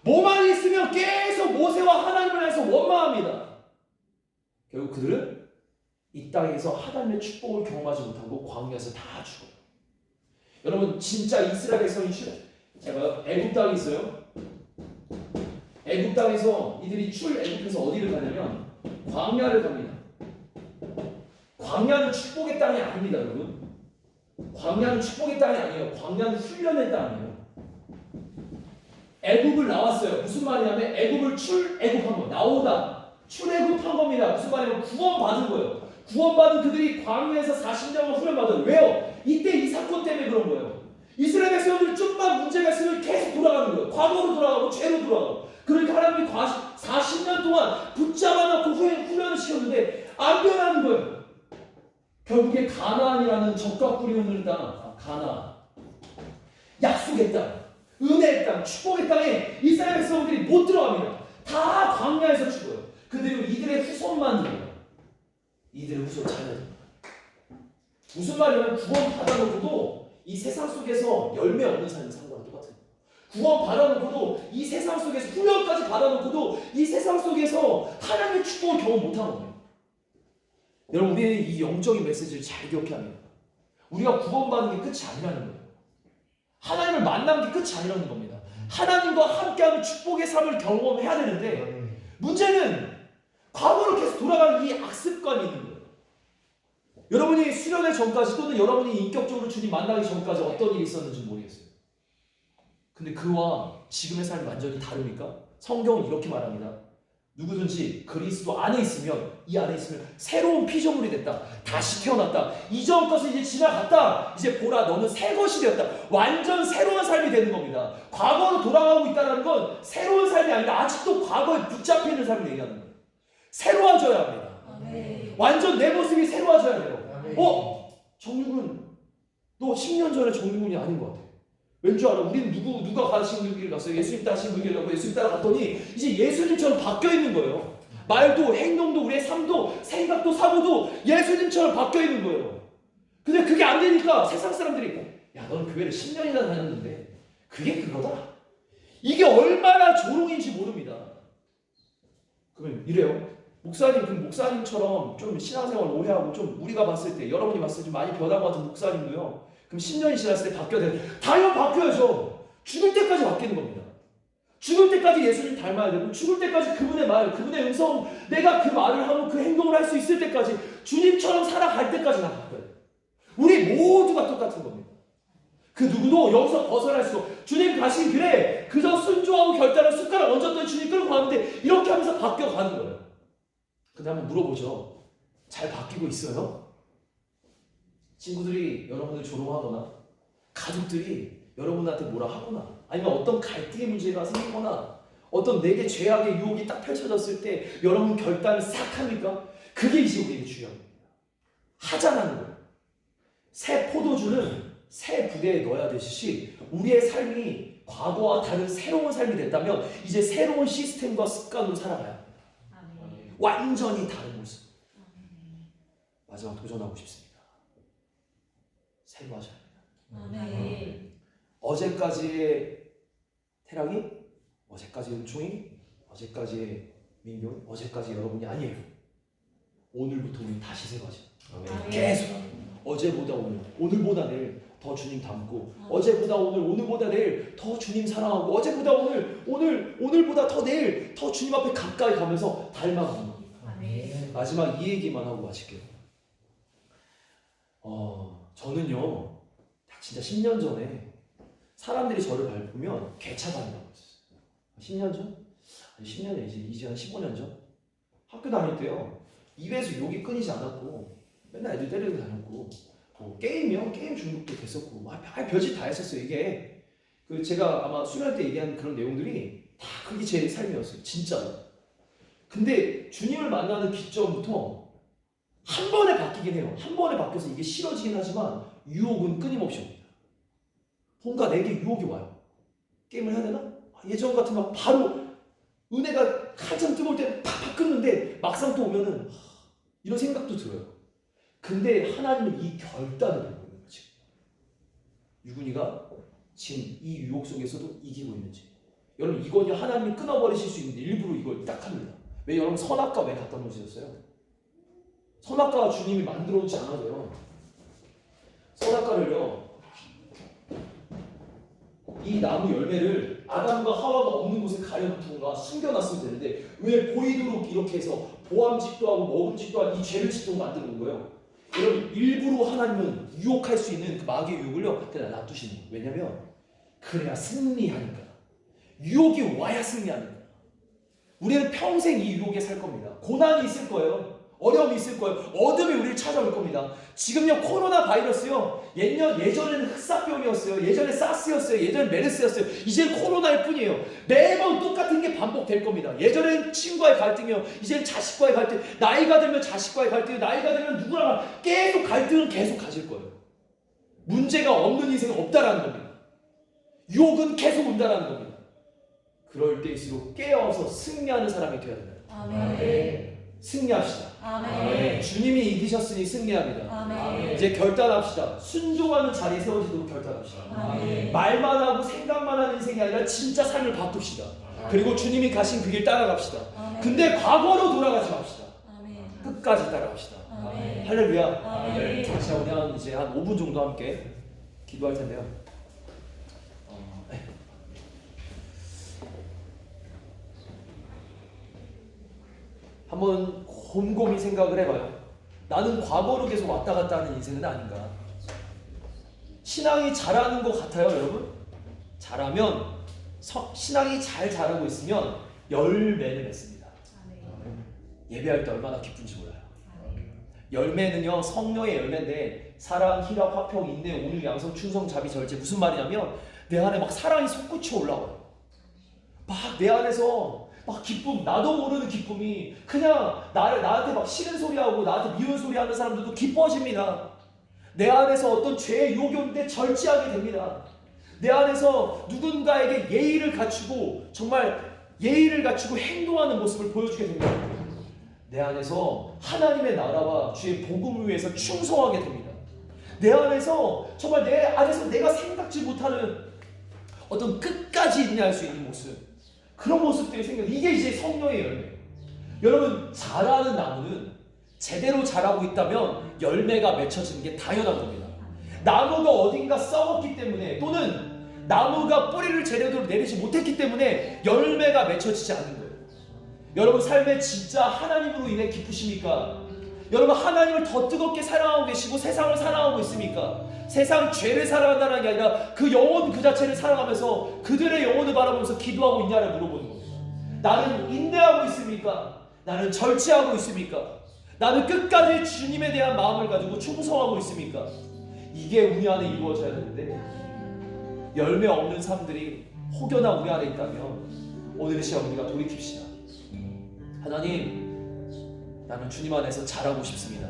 뭐만 있으면 계속 모세와 하나님을 향해서 원망합니다. 결국 그들은 이 땅에서 하나님의 축복을 경험하지 못하고 광야에서 다 죽어요. 여러분 진짜 이스라엘 백성이 제가 애굽 땅이 있어요. 애굽 땅에서 이들이 애굽에서 어디를 가냐면 광야를 갑니다. 광야는 축복의 땅이 아닙니다, 여러분. 광야는 축복의 땅이 아니에요. 광야는 훈련의 땅이에요. 애굽을 나왔어요. 무슨 말이냐면 애굽을 출애굽한 거, 나오다 출애굽한 겁니다. 무슨 말이냐면 구원받은 거예요. 구원받은 그들이 광야에서 40년을 훈련받아요. 왜요? 이때 이 사건 때문에 그런 거예요. 이스라엘 백성들이 좀만 문제가 있으면 계속 돌아가는 거예요. 과거로 돌아가고 죄로 돌아가고. 그러니까 하나님이 40년 동안 붙잡아 놓고 훈련을 시켰는데 안 변하는 거예요. 결국에 가나안이라는 적과 꿀이 흐르는 땅, 가나안, 약속의 땅, 은혜의 땅, 축복의 땅에 이스라엘 백성들이 못 들어갑니다. 다 광야에서 죽어요. 그들은 이들의 후손만 들어요. 이들의 후손 자녀들. 무슨 말이냐면 구원 받아놓고도 이 세상 속에서 열매 없는 삶을 산 거랑 똑같아요. 구원 받아놓고도 이 세상 속에서 훈련까지 받아놓고도 이 세상 속에서 하나님의 축복을 경험 못하는 거예요. 여러분 우리는 이 영적인 메시지를 잘 기억해야 합니다. 우리가 구원받는 게 끝이 아니라는 거예요. 하나님을 만나는 게 끝이 아니라는 겁니다. 하나님과 함께하는 축복의 삶을 경험해야 되는데 문제는 과거로 계속 돌아가는 이 악습관이 있는 거예요. 여러분이 수련회 전까지 또는 여러분이 인격적으로 주님 만나기 전까지 어떤 일이 있었는지 모르겠어요. 근데 그와 지금의 삶이 완전히 다릅니까? 성경은 이렇게 말합니다. 누구든지 그리스도 안에 있으면, 이 안에 있으면 새로운 피조물이 됐다. 다시 태어났다. 이전 것은 이제 지나갔다. 이제 보라, 너는 새 것이 되었다. 완전 새로운 삶이 되는 겁니다. 과거로 돌아가고 있다는 건 새로운 삶이 아니라 아직도 과거에 붙잡혀 있는 삶을 얘기하는 거예요. 새로워져야 합니다. 아멘. 완전 내 모습이 새로워져야 돼요. 정육은 너 10년 전에 정육은이 아닌 것 같아. 왠지 알아? 우리는 누가 가르친 길 갔어요? 예수님 따신 그 길을 가고 예수님 따라갔더니 이제 예수님처럼 바뀌어 있는 거예요. 말도 행동도 우리의 삶도 생각도 사고도 예수님처럼 바뀌어 있는 거예요. 근데 그게 안 되니까 세상 사람들이 야, 너는 교회를 10년이나 다녔는데 그게 그거다? 이게 얼마나 조롱인지 모릅니다. 그러면 이래요. 목사님, 그 목사님처럼 좀 신앙생활 오래하고 좀 우리가 봤을 때, 여러분이 봤을 때 좀 많이 변한 것 같은 목사님도요. 그럼 10년이 지났을 때 바뀌어야 돼요. 당연 바뀌어야죠. 죽을 때까지 바뀌는 겁니다. 죽을 때까지 예수님 닮아야 되고, 죽을 때까지 그분의 말, 그분의 음성, 내가 그 말을 하고 그 행동을 할 수 있을 때까지, 주님처럼 살아갈 때까지 다 바뀌어야 돼요. 우리 모두가 똑같은 겁니다. 그 누구도 여기서 벗어날 수 없고, 주님 가신 길에 그저 순종하고 결단을 숟가락 얹었던 주님 끌고 가는데 이렇게 하면서 바뀌어가는 거예요. 근데 한번 물어보죠. 잘 바뀌고 있어요? 친구들이 여러분을 조롱하거나 가족들이 여러분한테 뭐라 하거나 아니면 어떤 갈등의 문제가 생기거나 어떤 내게 죄악의 유혹이 딱 펼쳐졌을 때 여러분 결단을 싹 합니까? 그게 이제 우리에게 중요한 겁니다. 하자라는 거예요. 새 포도주는 새 부대에 넣어야 되듯이 우리의 삶이 과거와 다른 새로운 삶이 됐다면 이제 새로운 시스템과 습관으로 살아가야 합니다. 완전히 다른 모습. 마지막 도전하고 싶습니다. 새로 하셔야 합니다. 아멘. 어제까지의 태랑이, 어제까지의 은총이, 어제까지의 민교, 어제까지 여러분이 아니에요. 오늘부터 우리 다시 새로 하죠. 계속 어제보다 오늘, 오늘보다 내일 더 주님 닮고, 어제보다 오늘, 오늘보다 내일 더 주님 사랑하고, 어제보다 오늘, 오늘보다 더 내일 더 주님 앞에 가까이 가면서 닮아가는 겁니다. 마지막 이 얘기만 하고 마칠게요. 저는요, 진짜 10년 전에 사람들이 저를 밟으면 개차반이라고 했었어요. 10년 전? 아니 10년이 이제 한 15년 전? 학교 다닐 때요, 입에서 욕이 끊이지 않았고 맨날 애들 때리고 다녔고, 게임이요, 게임 중독도 됐었고, 별짓 다 했었어요. 이게 제가 아마 수련 때 얘기한 그런 내용들이 다 그게 제 삶이었어요. 진짜로. 근데 주님을 만나는 기점부터 한 번에 바뀌긴 해요. 한 번에 바뀌어서 이게 싫어지긴 하지만 유혹은 끊임없이 옵니다. 뭔가 내게 유혹이 와요. 게임을 해야 되나? 예전 같으면 바로 은혜가 한참 뜨거울 때 팍팍 끊는데 막상 또 오면은 이런 생각도 들어요. 근데 하나님은 이 결단을 하고 있는 거지. 유근이가 지금 이 유혹 속에서도 이기고 있는지. 여러분 이건요, 하나님이 끊어버리실 수 있는데 일부러 이걸 딱 합니다. 왜 여러분 선악과 왜 갖다 놓으셨어요? 선악과가 주님이 만들어 놓지 않아도요. 선악과를요, 이 나무 열매를 아담과 하와가 없는 곳에 가려놓던가 숨겨놨으면 되는데 왜 보이도록 이렇게 해서 보암직도 하고 먹음직도 하고 이 죄를 짓도록 만들어 놓은 거예요? 여러분 일부러 하나님은 유혹할 수 있는 그 마귀의 유혹을요 그냥 놔두시는 거예요. 왜냐면 그래야 승리하니까. 유혹이 와야 승리하니까. 우리는 평생 이 유혹에 살 겁니다. 고난이 있을 거예요. 어려움이 있을 거예요. 어둠이 우리를 찾아올 겁니다. 지금요 코로나 바이러스요, 예전에는 흑사병이었어요. 예전에 사스였어요. 예전에 메르스였어요. 이제는 코로나일 뿐이에요. 매번 똑같은 게 반복될 겁니다. 예전에는 친구와의 갈등이요, 이제는 자식과의 갈등, 나이가 들면 자식과의 갈등, 나이가 들면 누구랑 계속 갈등은 계속 가질 거예요. 문제가 없는 인생은 없다라는 겁니다. 유혹은 계속 온다라는 겁니다. 그럴 때일수록 깨어서 승리하는 사람이 되어야 된다. 아멘. 승리합시다. 아멘. 주님이 이기셨으니 승리합니다. 아멘. 이제 결단합시다. 순종하는 자리에 세워지도록 결단합시다. 아멘. 말만 하고 생각만 하는 인생이 아니라 진짜 삶을 바꿉시다. 그리고 주님이 가신 그 길 따라갑시다. 아멘. 근데 과거로 돌아가지 맙시다. 아멘. 끝까지 따라갑시다. 아멘. 할렐루야. 아멘. 자, 우리 이제 한 5분 정도 함께 기도할 텐데요. 한번 곰곰이 생각을 해봐요. 나는 과거로 계속 왔다 갔다 하는 인생은 아닌가? 신앙이 자라는 것 같아요, 여러분? 자라면 신앙이 잘 자라고 있으면 열매를 맺습니다. 예배할 때 얼마나 기쁜지 몰라요. 열매는요, 성령의 열매인데 사랑, 희락, 화평, 인내, 온유, 양성, 충성, 자비, 절제. 무슨 말이냐면 내 안에 막 사랑이 솟구쳐 올라와요. 막 내 안에서 막 기쁨, 나도 모르는 기쁨이 그냥 나한테 막 싫은 소리하고 나한테 미운 소리 하는 사람들도 기뻐집니다. 내 안에서 어떤 죄의 유혹이 오는데 절제하게 됩니다. 내 안에서 누군가에게 예의를 갖추고 정말 예의를 갖추고 행동하는 모습을 보여주게 됩니다. 내 안에서 하나님의 나라와 주의 복음을 위해서 충성하게 됩니다. 내 안에서 정말 내 안에서 내가 생각지 못하는 어떤 끝까지 인내할 수 있는 모습, 그런 모습들이 생겨요. 이게 이제 성령의 열매예요. 여러분, 자라는 나무는 제대로 자라고 있다면 열매가 맺혀지는 게 당연한 겁니다. 나무가 어딘가 썩었기 때문에 또는 나무가 뿌리를 제대로 내리지 못했기 때문에 열매가 맺혀지지 않는 거예요. 여러분, 삶에 진짜 하나님으로 인해 기쁘십니까? 여러분, 하나님을 더 뜨겁게 사랑하고 계시고 세상을 사랑하고 있습니까? 세상 죄를 사랑한다는 게 아니라 그 영혼 그 자체를 사랑하면서 그들의 영혼을 바라보면서 기도하고 있냐를 물어보는 겁니다. 나는 인내하고 있습니까? 나는 절제하고 있습니까? 나는 끝까지 주님에 대한 마음을 가지고 충성하고 있습니까? 이게 우리 안에 이루어져야 되는데 열매 없는 삶들이 혹여나 우리 안에 있다면 오늘 이 시간 우리가 돌이킵시다. 하나님, 나는 주님 안에서 자라고 싶습니다.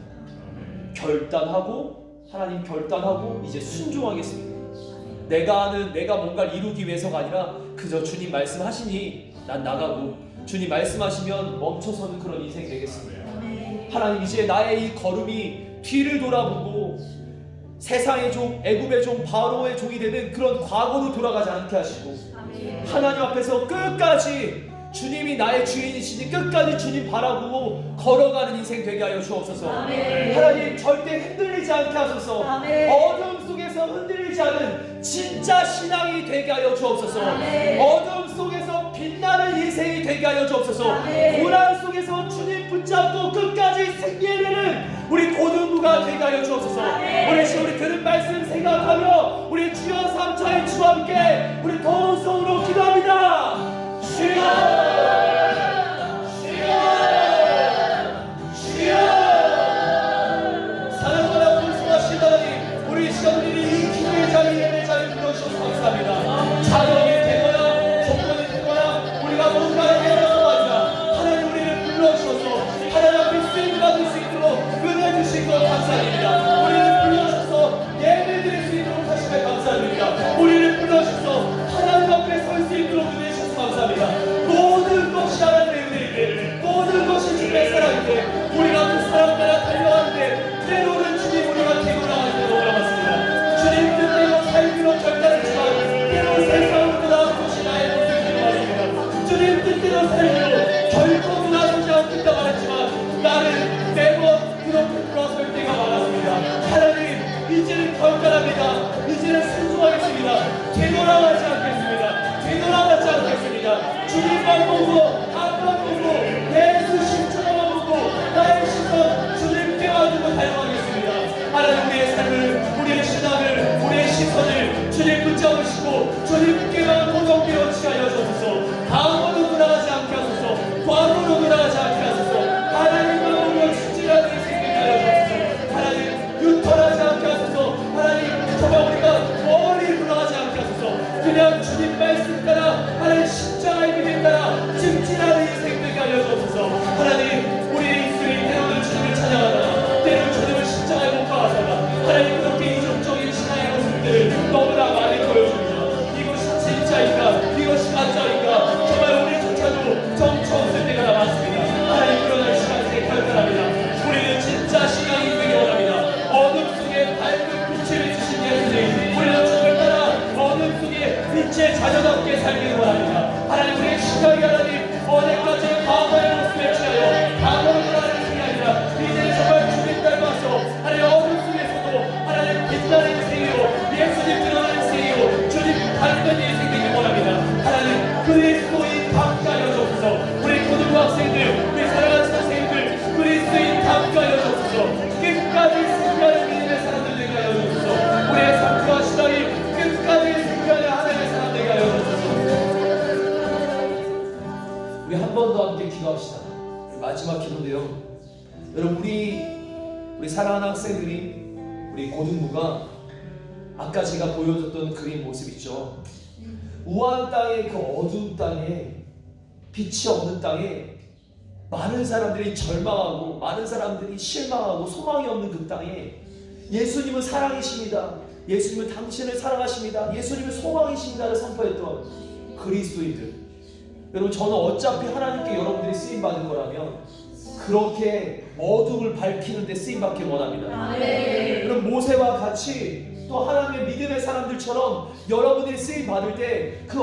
결단하고, 하나님 결단하고 이제 순종하겠습니다. 내가 뭔가를 이루기 위해서가 아니라 그저 주님 말씀하시니 난 나가고 주님 말씀하시면 멈춰서는 그런 인생 되겠습니다. 하나님, 이제 나의 이 걸음이 뒤를 돌아보고 세상의 종, 애굽의 종, 바로의 종이 되는 그런 과거로 돌아가지 않게 하시고 하나님 앞에서 끝까지 주님이 나의 주인이시니 끝까지 주님 바라보고 걸어가는 인생 되게 하여 주옵소서. 하나님, 절대 흔들리지 않게 하소서. 어둠 속에서 흔들리지 않은 진짜 신앙이 되게 하여 주옵소서. 어둠 속에서 빛나는 인생이 되게 하여 주옵소서. 고난 속에서 주님 붙잡고 끝까지 승리하는 우리 고등부가 되게 하여 주옵소서. 우리 들은 말씀 생각하며 우리 주여 3차의 주와 함께 우리 더운 성으로 기도합니다. 주여, 주여, 주여. 사랑하라 불쌍하신 하나님, 우리 시간 우리를 이 기도의 자리, 예배 자리에 불러주셔서 감사합니다. 자녀이 되거나 조건이 되거나 우리가 뭔가를 해서가 아니라 하나님 우리를 불러주셔서 하나님 앞에 쓰임받을 수 있도록 은혜 주신 것 감사드립니다. 우리를 불러주셔서 예배 드릴 수 있도록 하시면 감사드립니다. 우리를 불러주셔서 하나님 앞에 설 수 있도록 은혜 주셔서 감사합니다. 모든 것이 하나님의 은혜인데 모든 것이 주님의 사랑인데 우리가 그 사랑 따라 달려가는데 때로는 주님 우리가 되돌아가는 데 돌아갔습니다. 주님 뜻대로 살기로 결단했지만 때로는 세상으로 돌아간 것이 나의 모습이 되어왔습니다. 주님 뜻대로 살기로 결코 돌아서지 않겠다 말했지만 나는 매번 그렇게 돌아설 때가 많았습니다. 하나님, 이제는 결단합니다. 이제는 순종하겠습니다. 되돌아가지 않겠습니다. 되돌아가지 않겠습니다. 주님만 보고 앞만 보고 예수 십자가만 보고 나의 시선 주님께만 두고 달려가겠습니다. 하나님, 우리의 삶을, 우리의 신앙을, 우리의 시선을 주님 붙잡으시고 주님께만 고정되어 지하여 주소서. 다음으로 돌아가지 않게 하소서. 과거로 돌아가지 않게 하소서. 하나님만 보고 진실하게 생기게 하여 주소서. 하나님, 유턴하지 않게 하소서. 하나님, 정말 우리가 멀리 돌아가지 않게 하소서. 그냥 주님 말씀 따라 하나님 십자가의 믿음 따라 증진하는 인생 되게 하여 주옵소서. 하나님, 우리의 입술이 때로는 주님을 찬양하다가 때로는 주님을 십자가에 못 박아서다 하나님, 그렇게 이중적인 신앙의 모습들을 너무나 많이 보여줍니다. 이것이 진짜인가? 이것이 가짜인가? 정말 우리조차도 정처 없을 때가 다 많습니다. 하나님, 그러나 시간에 결단합니다. 우리는 진짜 신앙이 되기 원합니다. 어둠 속에 밝은 빛을 주신 예수님, 우리는 주를 따라 어둠 속에 빛의 자녀답게 살기를 원합니다. 하나님, 우리의 신앙이 하나님 어제까지 과거의 모습에 취하여 과거로 돌아가는 것이 아니라 이제는 정말 주님 닮아서 하나님 어둠 속에서도 하나님 빛나는 인생이요 예수님 드러나는 인생이요 주님 닮는 인생 되길 원합니다. 하나님, 그리스도인 답게 하여 주옵소서. 우리 고등학생들, 우리 사랑하는 선생님들, 그리스도인 답게 하여 주옵소서. 끝까지 승리하는 믿음의 사람들 되게 하여 주옵소서. 우리의 삶과 신앙이 끝까지 승리하는 하나님의 사람 되게 하여 주옵소서. 우리 한 번 더 함께 기도합시다. 마지막 기도인데요. 여러분 우리 사랑하는 학생들이 우리 고등부가 아까 제가 보여줬던 그림 모습 있죠. 우한 땅의 그 어두운 땅에 빛이 없는 땅에 많은 사람들이 절망하고 많은 사람들이 실망하고 소망이 없는 그 땅에 예수님은 사랑이십니다. 예수님은 당신을 사랑하십니다. 예수님은 소망이십니다를 선포했던 그리스도인들. 여러분 저는 어차피 하나님께 여러분들이 쓰임받을 거라면 그렇게 어둠을 밝히는 데 쓰임받길 원합니다. 그럼 모세와 같이 또 하나님의 믿음의 사람들처럼 여러분들이 쓰임받을 때 그